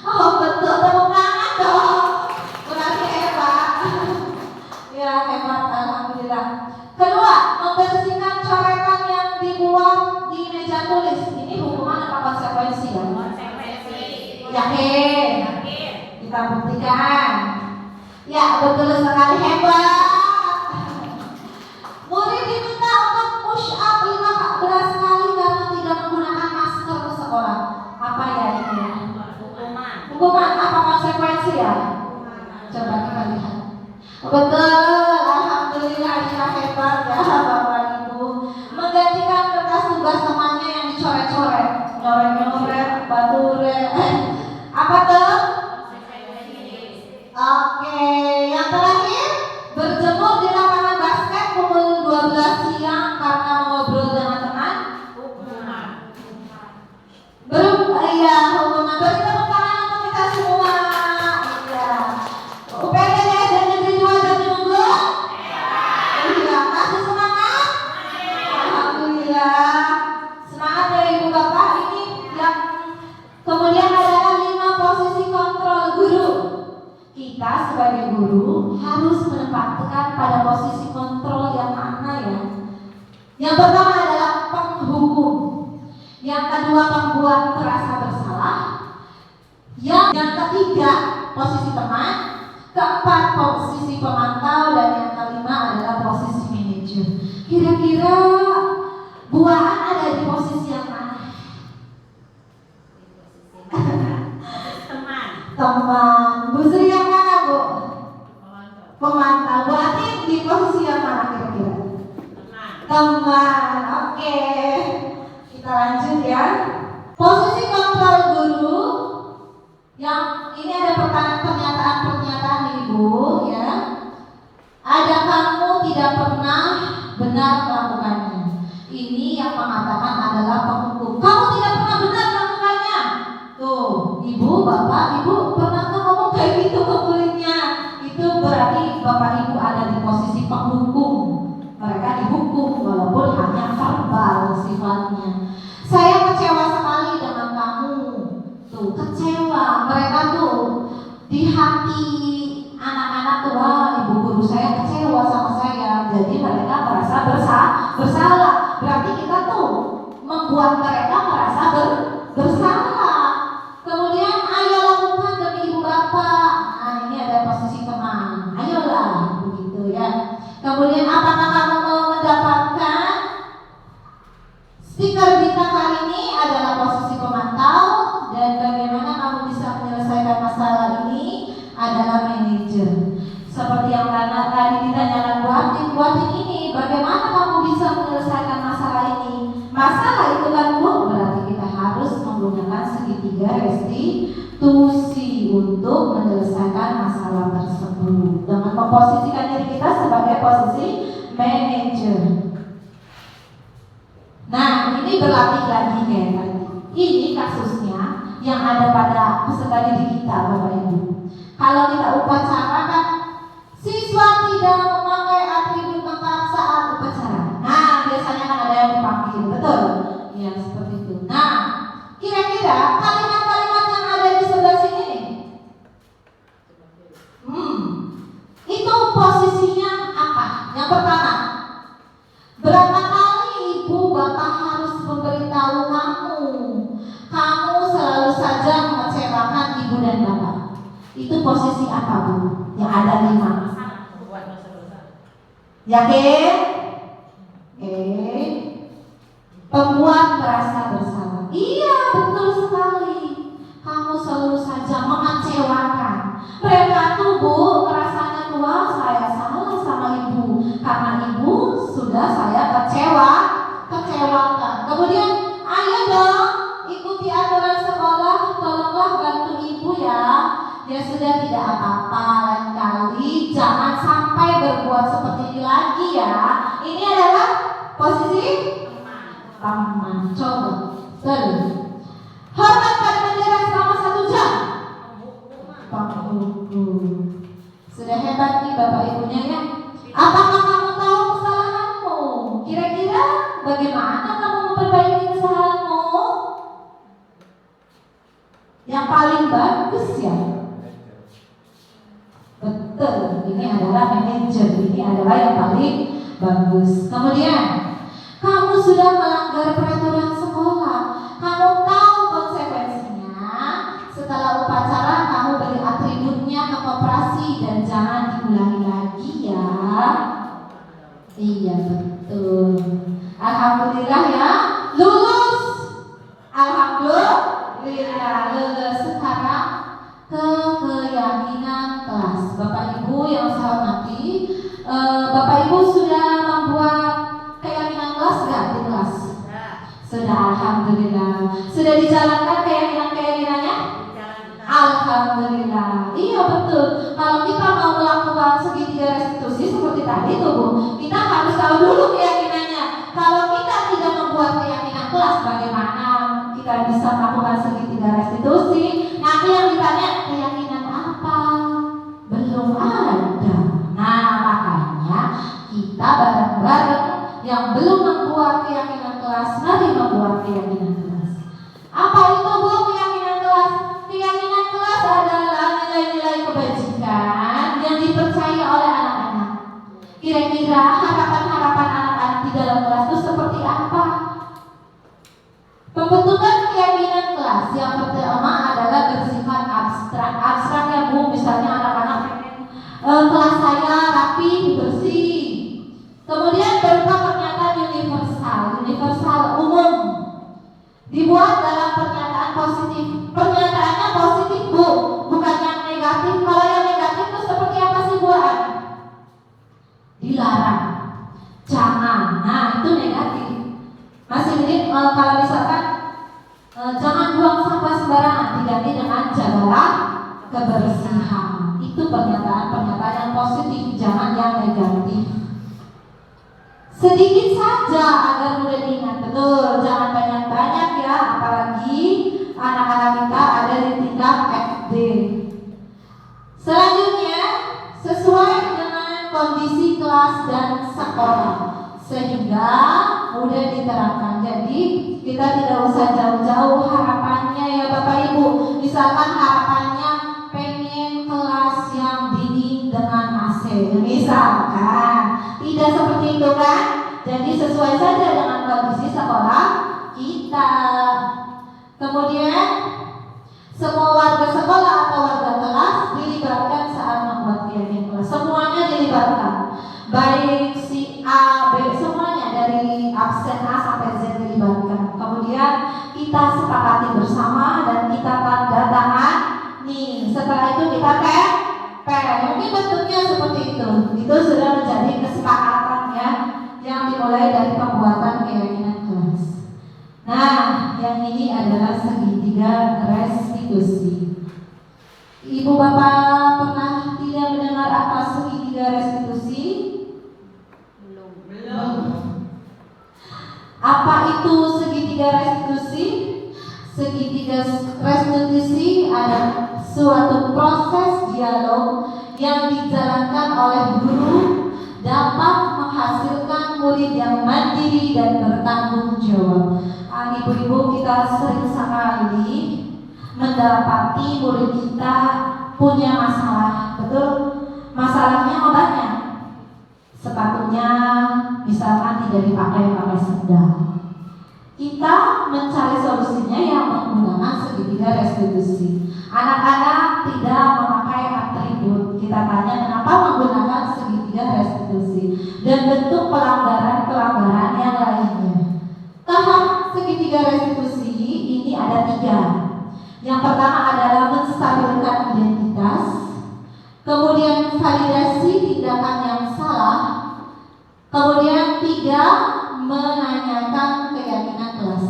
Oh betul, tepuk tangan dong. Berarti hebat. Ya hebat, alhamdulillah. Kedua, membersihkan coretan yang dibuat di meja tulis. Ini hukuman apa konsekuensi ya? Konsekuensi. Yakin? Kita buktikan. Ya betul sekali, hebat. Murid diminta untuk push up 15 kali karena tidak menggunakan masker ke sekolah. Apa ya ini? Hukuman. Hukuman apa konsekuensi ya? Coba kita lihat. Betul, alhamdulillah ya hebat ya Bapak Ibu. Menggantikan kertas tugas temannya yang dicoret-coret, nyoret-nyoret, baturet. Apa tuh? Oke, yang terakhir berjemur di lapangan basket pukul 12 siang karena mengobrol dengan teman. Iya, hukuman. Beri tepuk tangan untuk kita semua. Iya. UPTD dan Negeri 2 Jati Unggul. Iya, masih semangat? Alhamdulillah. Semangat ya Ibu Bapak. Ini yang kemudian adalah 5 posisi kontrol guru. Kita sebagai guru harus menempatkan pada posisi kontrol yang mana ya? Yang pertama adalah penghukum. Yang kedua pembuat terasa bersalah. Yang ketiga posisi teman. Keempat posisi pemantau dan yang kelima adalah posisi manajer. Kira-kira buahan ada di posisi yang mana? Teman. Bu Sri yang mana Bu? Pemantau. Berarti di posisi yang mana kira-kira? Teman. Oke. Kita lanjut ya. Posisi kontrol guru. Yang ini ada pernyataan Ibu ya. Ada kamu tidak pernah benar melakukannya. Ini yang mengatakan adalah penghukum. Kamu tidak pernah benar melakukannya. Tuh, Ibu, Bapak, Ibu pernah ngomong kayak gitu ke muridnya. Itu berarti Bapak Ibu ada di posisi penghukum. Mereka dihukum walaupun hanya verbal sifatnya. Saya kecewa sekali dengan kamu. Tuh, kecewa. Mereka tuh di hati anak-anak tuh, wah ibu guru saya kecewa sama saya. Jadi mereka merasa bersalah. Berarti kita tuh membuat mereka merasa bersalah. Kemudian ayo lakukan demi ibu bapak. Nah ini ada posisi teman. Ayolah begitu ya. Kemudian apakah kamu mau mendapatkan stiker bintang hari ini adalah posisi pemantau. Dan bagaimana kamu bisa menyelesaikan masalah ini adalah manajer. Seperti yang karena tadi ditanyakan buatin ini, bagaimana kamu bisa menyelesaikan masalah ini? Masalah itu kan Bu, berarti kita harus menggunakan segitiga restitusi untuk menyelesaikan masalah tersebut dengan memposisikan diri kita sebagai posisi manajer. Nah, ini berlatih lagi kayak tadi. Ini kasusnya yang ada pada peserta didik kita, Bapak Ibu. Kalau kita upacara kan siswa tidak memakai atribut lengkap saat upacara. Nah, biasanya kan ada yang dipanggil, betul? Ya, seperti itu. Nah, kira-kira kalimat-kalimat yang ada di sebelah sini nih, itu posisinya apa? Yang pertama, berapa kali ibu bapak Itu posisi apa Bu? Yang ada 5. Buat dosa-dosa. Yakin? Oke. Pembuat merasa bersalah. Iya, betul sekali. Kamu selalu saja mengecewakan. Mereka tuh Bu, rasanya tua saya salah sama ibu karena ibu sudah saya kecewakan. Kemudian, ayo dong ikuti aturan sekolah, tolonglah bantu ibu ya. Ya sudah, tidak apa-apa, lain kali jangan sampai berbuat seperti ini lagi ya. Ini adalah posisi teman. Coba hormat pada bendera selama 1 jam. Sudah hebat nih Bapak Ibunya ya. Apakah kamu tahu kesalahanmu? Kira-kira bagaimana kamu memperbaiki kesalahanmu? Yang paling bagus ya. Betul, ini adalah manajer. Ini adalah yang paling bagus. Kemudian, kamu sudah melanggar peraturan sekolah. Kamu tahu konsekuensinya. Setelah upacara, kamu beri atributnya ke koperasi dan jangan diulangi lagi ya. Iya betul. Alhamdulillah ya, lulus. Alhamdulillah lulus. Sekarang ke keyakinan kelas. Bapak Ibu yang saya hormati, Bapak Ibu sudah membuat keyakinan kelas nggak di kelas? Sudah, alhamdulillah. Sudah dijalankan keyakinan-keyakinannya? Alhamdulillah. Iya betul. Kalau kita mau melakukan segitiga restitusi seperti tadi tuh Bu, kita harus tahu dulu keyakinannya. Kalau kita tidak membuat keyakinan kelas, bagaimana kita bisa melakukan segitiga restitusi? Nanti yang ditanya keyakinan apa? Belum ada. Nah makanya kita bareng-bareng yang belum membuat keyakinan kelas, mari membuat keyakinan kelas. Apa itu Bu keyakinan kelas? Keyakinan kelas adalah nilai-nilai kebajikan yang dipercaya oleh anak-anak. Kira-kira harapan-harapan anak-anak di dalam kelas itu seperti apa? Pembentukan keyakinan kelas yang pertama adalah bersifat abstrak. Abstrak ya Bu, misalnya anak-anak pengen kelas saya rapi, bersih. Kemudian berupa pernyataan universal umum. Dibuat dalam pernyataan positif. Pernyataannya positif Bu, bukan yang negatif. Kalau yang negatif itu seperti apa sih Bu? Dilarang, jangan. Nah itu negatif. Masih ini kalau misalkan jangan buang sampah sembarangan, diganti dengan jagalah kebersihan. Itu pernyataan-pernyataan yang positif, jangan yang negatif. Sedikit saja agar mudah diingat, betul. Jangan banyak-banyak ya, apalagi anak-anak kita ada di tingkat SD. Selanjutnya, sesuai dengan kondisi kelas dan sekolah, sehingga mudah diterapkan. Jadi kita tidak usah jauh-jauh harapannya ya Bapak Ibu. Misalkan harapannya pengen kelas yang dingin dengan AC, misalkan. Tidak seperti itu kan? Jadi sesuai saja dengan kondisi sekolah kita. Kemudian semua warga sekolah atau warga kelas dilibatkan saat membuat keyakinan kelas. Semuanya dilibatkan. Baik si A, B, semuanya dari absen A sampai Z dilibatkan. Kemudian kita sepakati bersama dan kita tanda tangan. Nih, setelah itu kita mungkin bentuknya seperti itu. Itu sudah menjadi kesepakatan ya, yang dimulai dari pembuatan keyakinan kelas. Nah, yang ini adalah segitiga restitusi. Ibu Bapak pernah tidak mendengar apa segitiga restitusi? Belum. Apa itu segitiga restitusi? Segitiga restitusi adalah suatu proses dialog yang dijalankan oleh guru dapat menghasilkan murid yang mandiri dan bertanggung jawab. Ibu-ibu, kita sering sekali mendapati murid kita punya masalah, betul? Masalahnya obatnya, sepatunya misalkan tidak pakai sendal. Kita mencari solusinya yang menggunakan segitiga restitusi. Anak-anak tidak memakai validasi tindakan yang salah. Kemudian 3, menanyakan keyakinan kelas.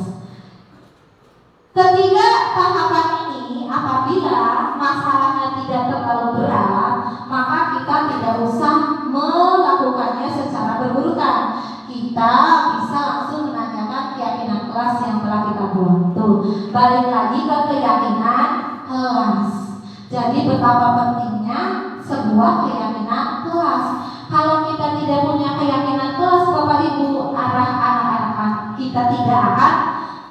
Ketiga tahapan ini apabila masalahnya tidak terlalu berat, maka kita tidak usah melakukannya secara berurutan. Kita bisa langsung menanyakan keyakinan kelas yang telah kita buat. Tuh, balik lagi ke keyakinan kelas. Jadi betapa pentingnya sebuah keyakinan kelas. Kalau kita tidak punya keyakinan kelas, Bapak Ibu, arah anak-anak kita tidak akan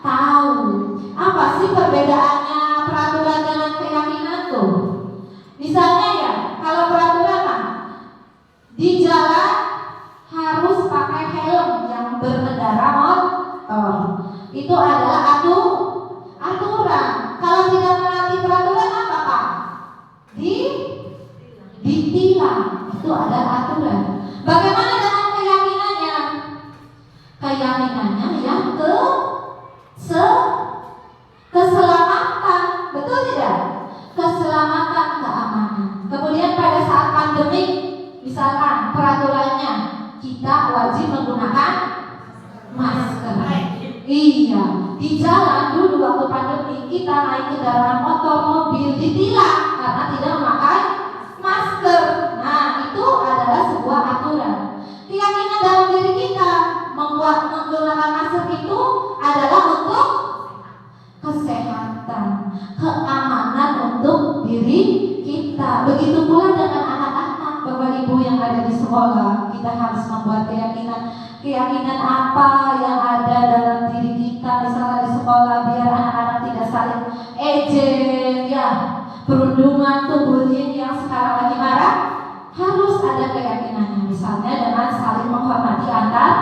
tahu. Apa sih perbedaannya peraturan dengan keyakinan tuh? Misalnya ya, kalau peraturan di jalan harus pakai helm yang berkendara motor. Itu adalah aturan. Kalau tidak menaati peraturan apa Pak? Ditilang. Itu adalah aturan. Bagaimana dengan keyakinannya? Keyakinannya yang keselamatan, betul tidak? Keselamatan, keamanan. Kemudian pada saat pandemi, misalkan peraturannya kita wajib menggunakan masker. Iya, di jalan dulu waktu pandemi kita naik kendaraan motor, mobil ditilang karena tidak memakai masker. Nah, itu adalah sebuah aturan. Keyakinan dalam diri kita menggunakan masker itu adalah untuk kesehatan, keamanan untuk diri kita. Begitu pula dengan anak-anak, Bapak Ibu yang ada di sekolah, kita harus membuat keyakinan apa yang ada dalam diri kita, misalnya di sekolah, biar anak-anak tidak saling ejek, ya, perundungan tuh bullying yang sekarang lagi marah, harus ada keyakinannya, misalnya dengan saling menghormati antar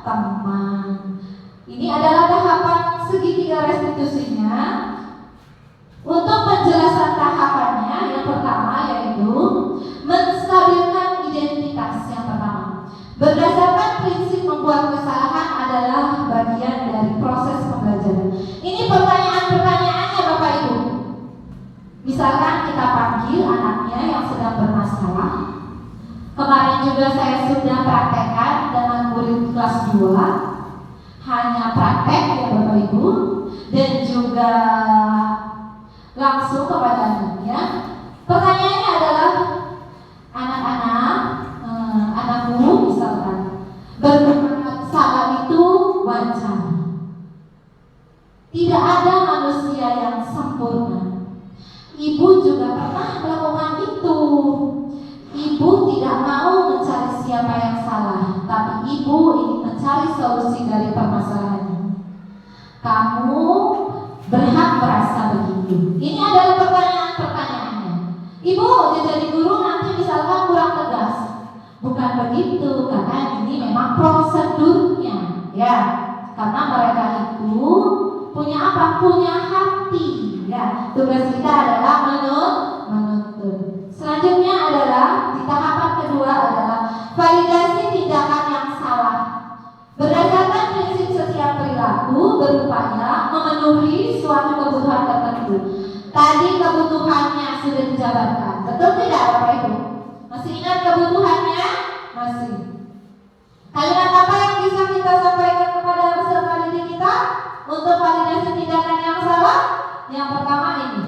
teman. Ini adalah tahapan segitiga restitusinya. Untuk penjelasan tahapannya, yang pertama yaitu menstabilkan identitas. Yang pertama, berdasarkan prinsip membuat kesalahan adalah bagian dari proses pembelajaran. Ini pertanyaan-pertanyaannya Bapak Ibu. Misalkan kita panggil anaknya yang sedang bermasalah. Kemarin juga saya sudah praktekkan dengan murid kelas 2. Hanya praktek ya Bapak Ibu, dan juga langsung kepada anaknya. Pertanyaannya adalah, anakku misalkan berbuat salah itu wajar. Tidak ada manusia yang sempurna. Ibu juga pernah melakukan itu. Ibu tidak mau mencari siapa yang salah, tapi ibu ingin mencari solusi dari permasalahannya. Kamu berhak merasa begitu. Ini adalah pertanyaan-pertanyaannya. Ibu jadi guru nanti misalkan kurang tegas. Bukan begitu, karena ini memang prosedurnya, ya. Karena mereka itu punya apa? Punya hati, ya. Tugas kita adalah menuntut. Selanjutnya adalah di tahapan kedua adalah validasi tindakan yang salah. Berdasarkan prinsip setiap perilaku berupaya memenuhi suatu kebutuhan tertentu. Tadi kebutuhannya sudah dijabarkan, betul tidak Bapak Ibu? Masih ingat kebutuhannya? Masih. Kalimat apa yang bisa kita sampaikan kepada peserta didik kita untuk validasi tindakan yang salah? Yang pertama ini,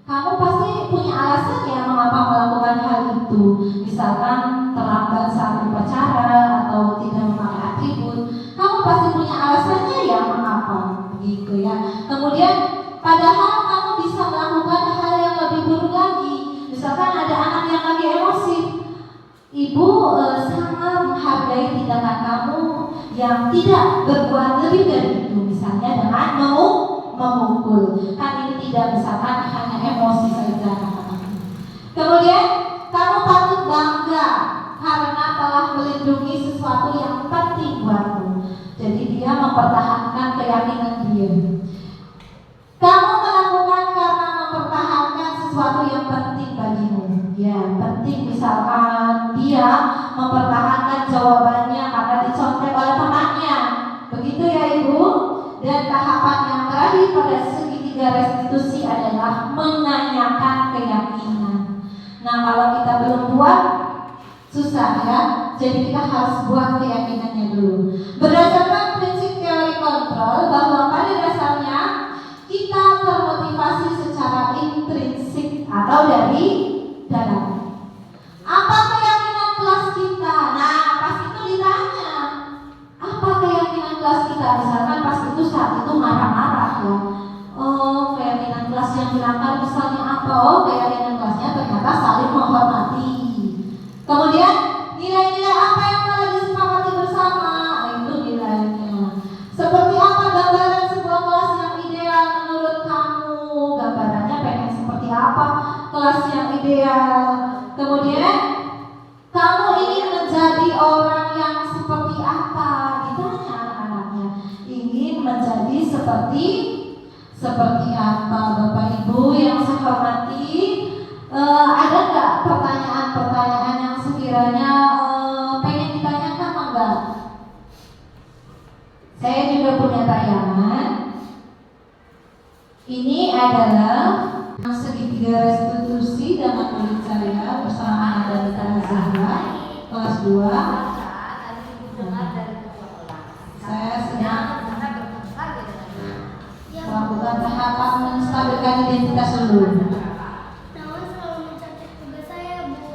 kamu pasti punya alasan ya mengapa melakukan hal itu. Misalkan terlambat saat upacara atau tidak memakai atribut. Kamu pasti punya alasannya ya mengapa, begitu ya. Kemudian padahal kamu bisa melakukan hal yang lebih buruk lagi. Misalkan ada anak yang lagi emosi. Ibu sangat menghargai tindakan kamu yang tidak berbuat lebih dari itu. Misalnya dengan memukul. Kan ini tidak misalkan hanya emosi saja. Kemudian kamu patut bangga karena telah melindungi sesuatu yang penting buatmu. Jadi dia mempertahankan keyakinan dia. Kamu melakukan karena mempertahankan sesuatu yang penting bagimu. Ya, penting misalkan dia mempertahankan jawabannya karena dicontek oleh temannya. Begitu ya Ibu. Dan tahapan yang terakhir pada segitiga restitusi adalah menanyakan keyakinan. Nah, Nah, kalau kita belum buat, susah ya. Jadi kita harus buat keyakinannya dulu. Berdasarkan prinsip teori kontrol bahwa pada dasarnya kita termotivasi secara intrinsik atau dari dalam. Apa keyakinan kelas kita? Nah, pas itu ditanya, apa keyakinan kelas kita? Misalkan pas itu saat itu marah-marah ya. Oh, keyakinan kelas yang dilanggar misalnya apa? Oh, keyakinan kelasnya ternyata saling menghormati. Kemudian nilai-nilai apa yang telah disepakati bersama? Nah, itu nilainya. Seperti apa gambaran sebuah kelas yang ideal menurut kamu? Gambarannya pengen seperti apa kelas yang ideal? Kemudian kamu ingin menjadi orang yang seperti apa? Ditanya anak-anaknya. Ingin menjadi seperti apa? Bapak Ibu yang saya hormati, ada nggak pertanyaan-pertanyaan yang sekiranya pengen ditanyakan enggak? Saya juga punya tayangan. Ini adalah segitiga restitusi dengan murid saya bersama dari Zahra kelas 2. Saya sedang melakukan tahapan menstabilkan identitas dulu. Namun selalu mencatat tugas saya, Bu.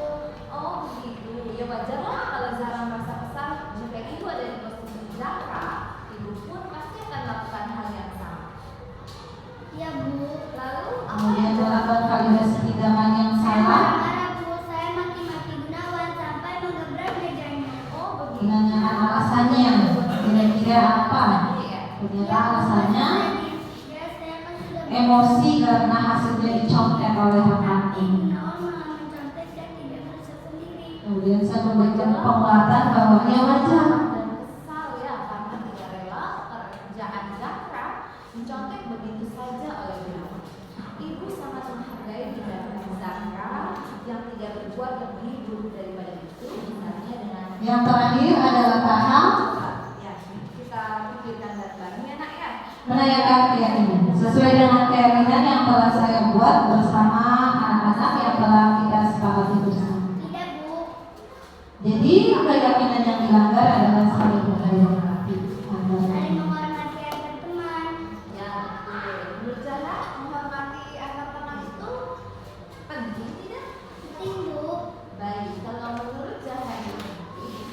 Oh begitu, ya wajar lah kalau Zahra merasa kesal. Jika ibu ada di posisi Zahra, ibu pun pasti akan melakukan hal yang sama. Ya, Bu. Lalu Kemudian melakukan validasi tindakan yang Saya salah marah-marah, Bu. Saya maki-maki Gunawan sampai menggebrak mejanya. oh begitu. dengan alasannya kira-kira apa? Ternyata alasannya Ya, saya kan sudah emosi karena hasilnya dicontek oleh Tapi hakim. Gunawan malah mencontek dan tidak berusaha sendiri. Kemudian saya memberikan penguatan bahwa ya wajar. Dan kesal ya karena tidak rela pekerjaan Zahra mencontek begitu saja oleh Gunawan. Ibu sangat menghargai tindakan Zahra yang tidak berbuat lebih buruk daripada itu, misalnya dengan Yang terakhir adalah tahap ya kita pikirkan bareng-bareng ya nak ya. menanyakan keyakinan sesuai dengan keyakinan yang telah saya buat bersama anak-anak yang telah kita sepakati bersama. Tidak, Bu. Jadi keyakinan yang dilanggar adalah saling menghormati. Saling menghormati antar teman. Ya betul. Menurut Zahra menghormati antar teman itu penting tidak? Penting, Bu. Baik, kalau menurut Zahra ini,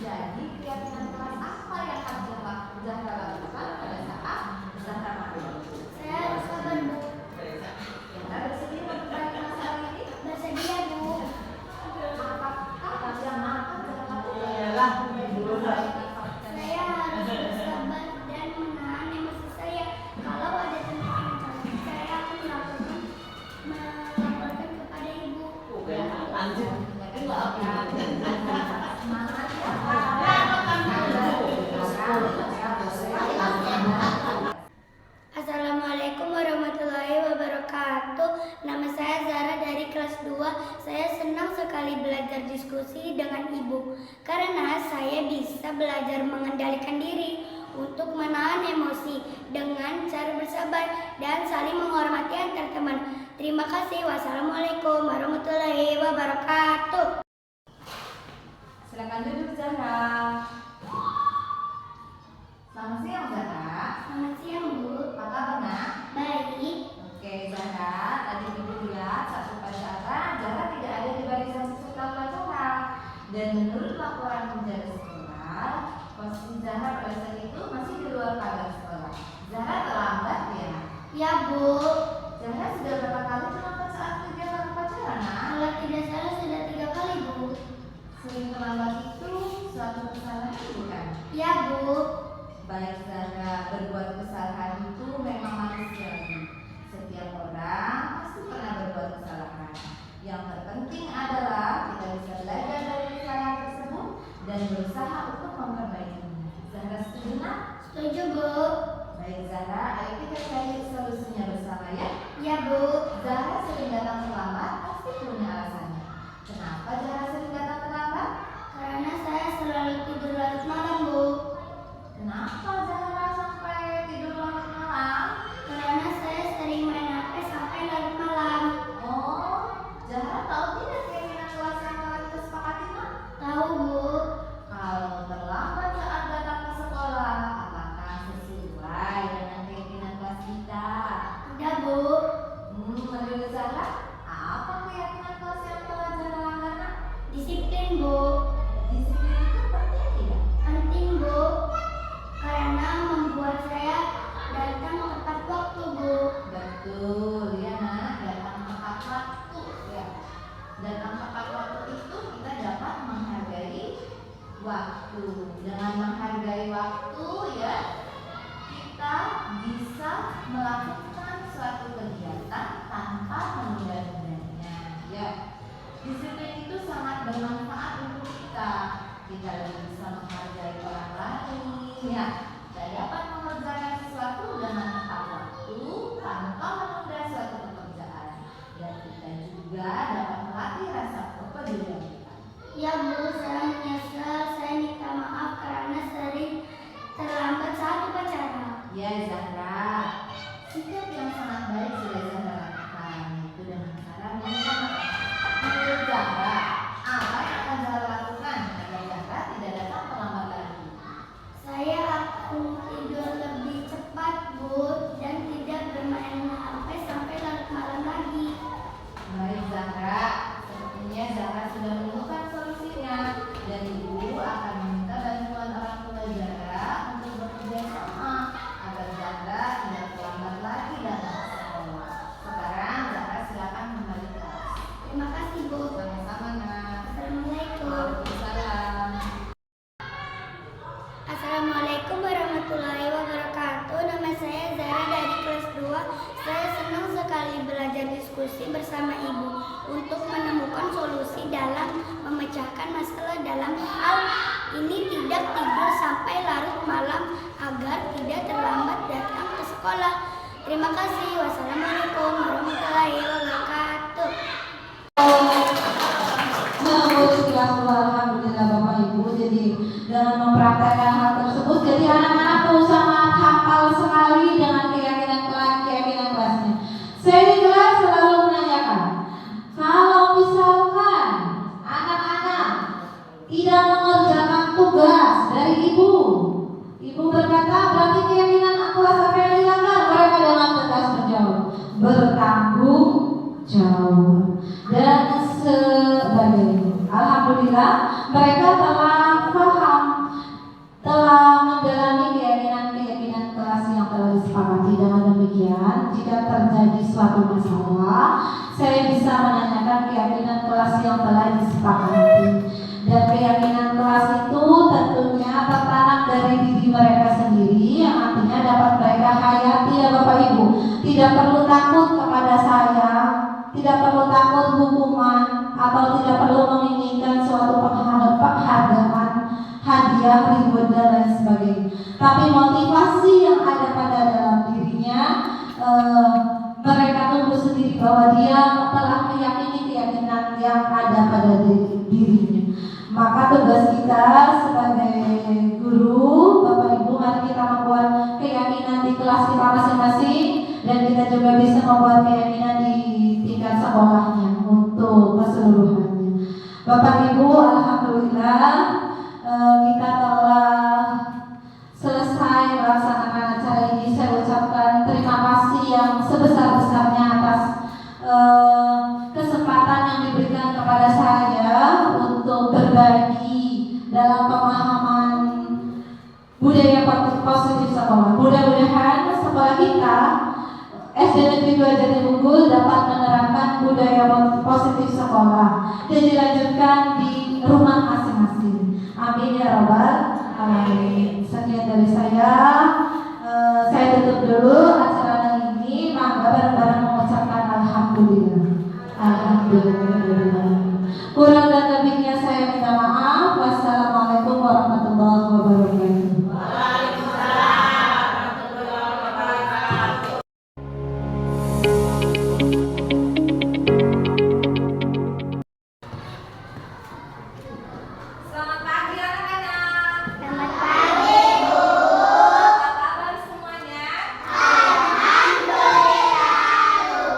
jadi keyakinan kelas apa yang harus Zahra lakukan pada saat Zahra marah? Saya harus sabar, Bu. Zahra bersedia memperbaiki masalah ini? Bersedia, Bu. Apakah yang akan Zahra lakukan? Saya harus bersabar dan menahan emosi saya. Kalau ada teman yang mencontek, saya akan melaporkan kepada Ibu. Semangat ya. Assalamualaikum warahmatullahi wabarakatuh. Nama saya Zara dari kelas 2. Saya senang sekali belajar diskusi dengan Ibu karena saya bisa belajar mengendalikan diri untuk menahan emosi dengan cara bersabar dan saling menghormati antar teman. Terima kasih. Wassalamualaikum warahmatullahi wabarakatuh. Silakan duduk Zahra. Selamat siang Zahra. Selamat siang, Bu. Apa kabar nak? Baik. Oke Zahra, tadi ibu lihat saat upacara Zahra tidak ada di barisan peserta upacara. Dan menurut laporan menjaga sekolah, posisi Zahra pada saat itu masih di luar pagar sekolah. Zahra terlambat ya? Ya, Bu. Zahra sudah berapa kali terlambat saat kegiatan upacara nak? Kalau tidak salah sudah 3 kali, Bu. Sering terlambat itu suatu kesalahan bukan? Ya, Bu. Baik Zahra, berbuat kesalahan itu memang manusiawi. Setiap orang pasti pernah berbuat kesalahan. Yang terpenting adalah kita bisa belajar dari kesalahan tersebut dan berusaha untuk memperbaikinya. Zahra setuju nak? Setuju, Bu. Baik Zahra, ayo kita cari solusinya bersama ya. Ya, Bu. Zahra sering datang terlambat, pasti punya alasannya. Kenapa Zahra sering datang terlambat? Karena saya selalu tidur larut malam, Bu. Kenapa Zahra sampai tidur larut malam? Karena saya sering main HP sampai larut malam. Oh, Zahra tahu tidak keinginan Dan tepat waktu itu kita dapat menghargai waktu. Dengan menghargai waktu ya, kita bisa melakukan suatu kegiatan tanpa menunda-nundanya. Ya, disiplin itu sangat bermanfaat untuk kita. Kita lebih bisa menghargai orang lain. Ya, kita dapat mengerjakan sesuatu dengan tepat waktu tanpa menunda suatu pekerjaan. Dan kita juga dapat melatih rasa kepedulian kita. Ya Bu, saya menyesal, saya minta maaf karena sering terlambat saat upacara. Ya Zahra, sikap yang sangat baik sudah Zahra lakukan, itu dengan cara meminta maaf. Menurut Zahra, apa yang akan Zahra lakukan agar Zahra tidak datang terlambat lagi? Saya akan tidur lebih cepat Bu, dan tidak bermain HP sampai larut malam lagi. Baik Zahra, sepertinya Zahra sudah menemukan solusinya, dan Ibu akan meminta bantuan orang tua Zahra untuk bekerja sama agar Zahra tidak terlambat lagi datang ke sekolah. Sekarang Zahra silakan kembali ke kelas. Terima kasih Bu. Sama-sama nak. Assalamualaikum. Waalaikumsalam. Assalamualaikum warahmatullahi wabarakatuh. Nama saya Zara dari kelas 2. Saya senang sekali belajar diskusi bersama Ibu untuk menemukan solusi dalam memecahkan masalah dalam hal ini tidak tidur sampai larut malam agar tidak terlambat datang ke sekolah. Terima kasih. Wassalamualaikum warahmatullahi wabarakatuh. Alhamdulillah Bapak Ibu, jadi dengan mempraktekkan hal tersebut, jadi anak-anak tuh sangat hafal sekali dengan keyakinan kelasnya. Saya di kelas selalu menanyakan, kalau misalkan anak-anak tidak mengerjakan tugas dari ibu berkata berarti keyakinan kelas apa yang dilanggar. Mereka dengan tegas menjawab, bertanggung jawab dan sebagainya. Alhamdulillah mereka telah paham, telah menjalani keyakinan kelas yang telah disepakati. Dengan demikian, jika terjadi suatu masalah, saya bisa menanyakan keyakinan kelas yang telah disepakati. Dan keyakinan kelas itu tentunya tertanam dari diri mereka sendiri, yang artinya dapat mereka hayati ya Bapak Ibu. Tidak perlu takut kepada saya, tidak perlu takut hukuman, atau tidak perlu menginginkan suatu penghargaan, hadiah, reward dan lain sebagainya. Tapi motivasi yang ada pada dalam dirinya, mereka tumbuh sendiri bahwa dia telah meyakini keyakinan yang ada pada dirinya. Maka tugas kita sebagai guru, Bapak Ibu, mari kita membuat keyakinan di kelas kita masing-masing, dan kita juga bisa membuat keyakinan di tingkat sekolahnya untuk keseluruhannya. Bapak Ibu, alhamdulillah kita telah selesai melaksanakan acara ini. Saya ucapkan terima kasih yang sebesar-besarnya atas kesempatan yang diberikan kepada saya untuk berbagi dalam pemahaman budaya positif sekolah. Mudah-mudahan sekolah kita SD Negeri 2 Jatimunggul dapat menerapkan budaya positif sekolah dan dilanjutkan di rumah masing-masing. Amin ya rabbal alamin. Sekian dari saya. Saya tutup dulu acara ini. Mangga bareng-bareng mengucapkan alhamdulillah. Alhamdulillah. Kurang dan lebihnya saya minta maaf. Wassalamualaikum warahmatullahi wabarakatuh. Selamat pagi anak-anak. Selamat pagi Bu. Apa kabar semuanya? Alhamdulillah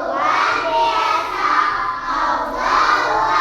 luar biasa. Allahu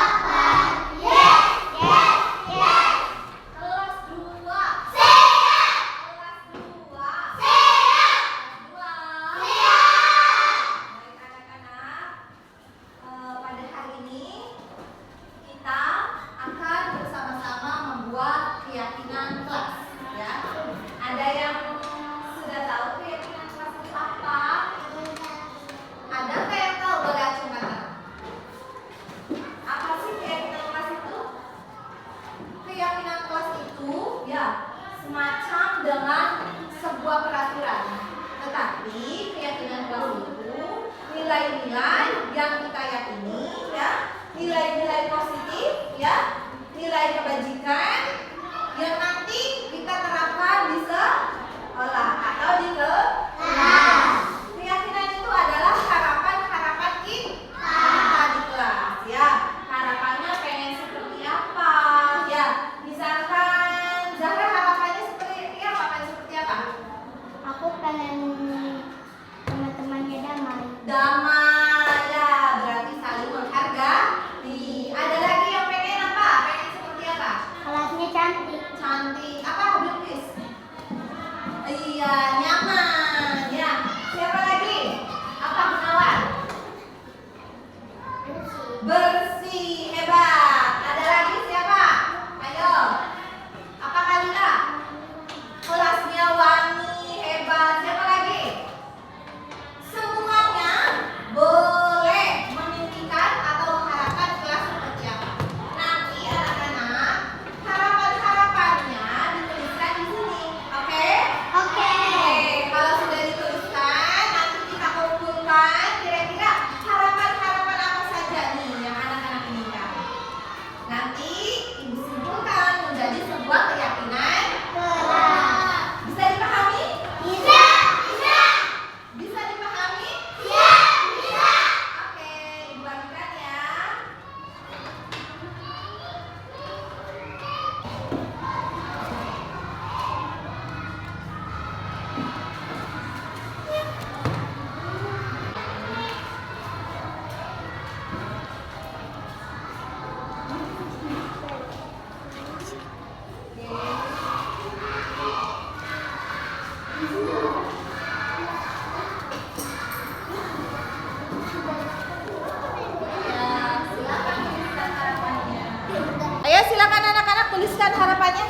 dan harapannya?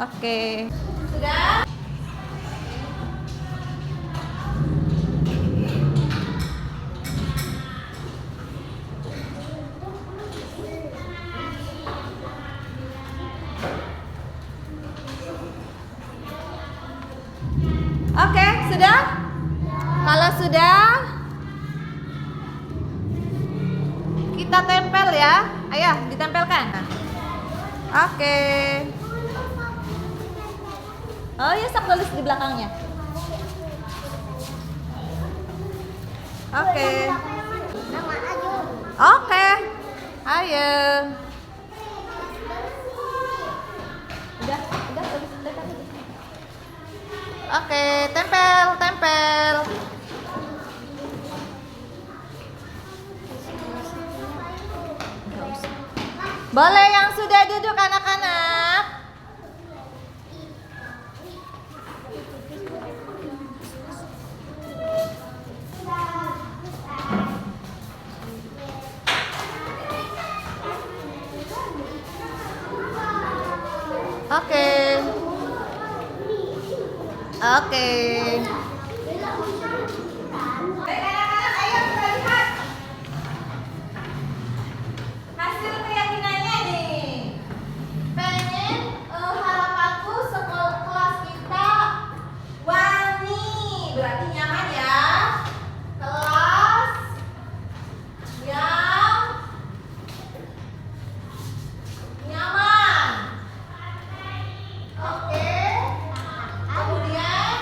Oke. Sudah? Oke, sudah? Kalau sudah, kita tempel ya. Ayo, ditempelkan. Oke. Oh ya, sok tulis di belakangnya. Oke. Oke. Ayo. Udah tulis belakang. Oke, tempel. Boleh yang sudah duduk anak-anak. Oke. Baik anak-anak, ayo kita lihat hasil keyakinannya nih. Pengen harapanku sekolah kelas kita wani, berarti nyaman ya. Kelas yang nyaman. Oke. Kemudian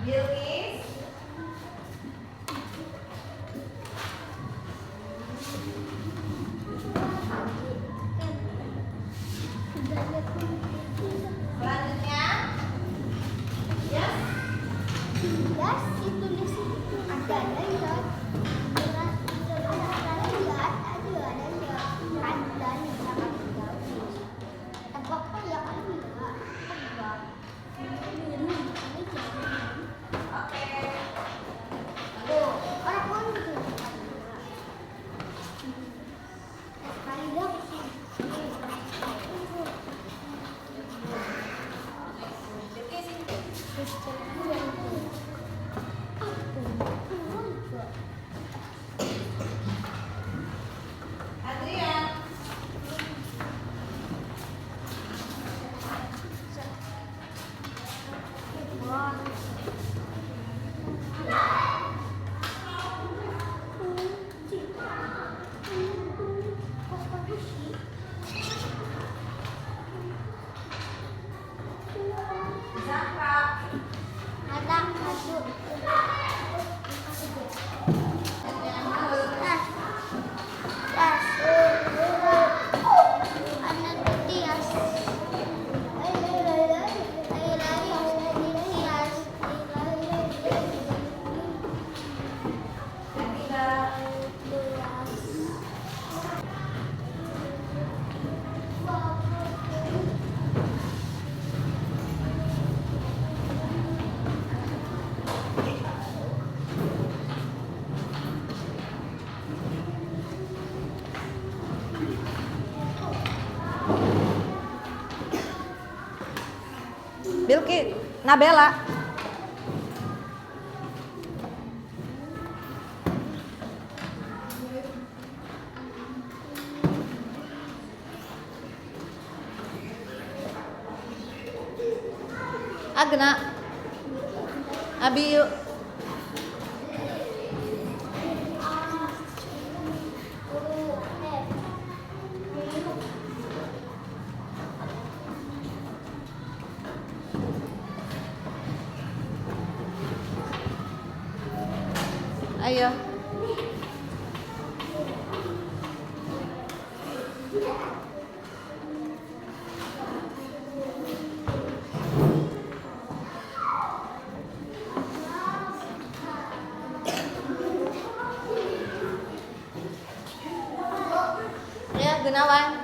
Bilkis. Selanjutnya, yes. Gas ditulis ada lihat Adrian. Zahra. ada masuk Bilkis, Nabela. Agna. Abi yuk. Ayo. Ya, Gunawan.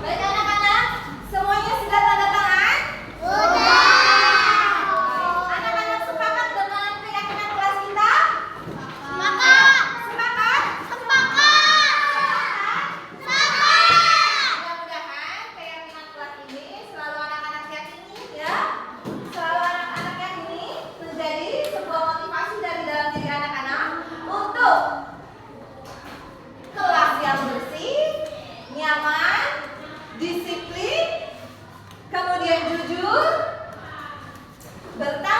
Baik anak-anak, semuanya sudah tanda tangan? Anak-anak sepakat dengan keyakinan kelas kita? Sepakat. Mudah-mudahan keyakinan kelas ini selalu anak-anak yakini ya. Selalu anak-anak yakini menjadi sebuah motivasi dari dalam diri anak-anak untuk kelas yang bersih, nyaman, disiplin, kemudian jujur, bertanggung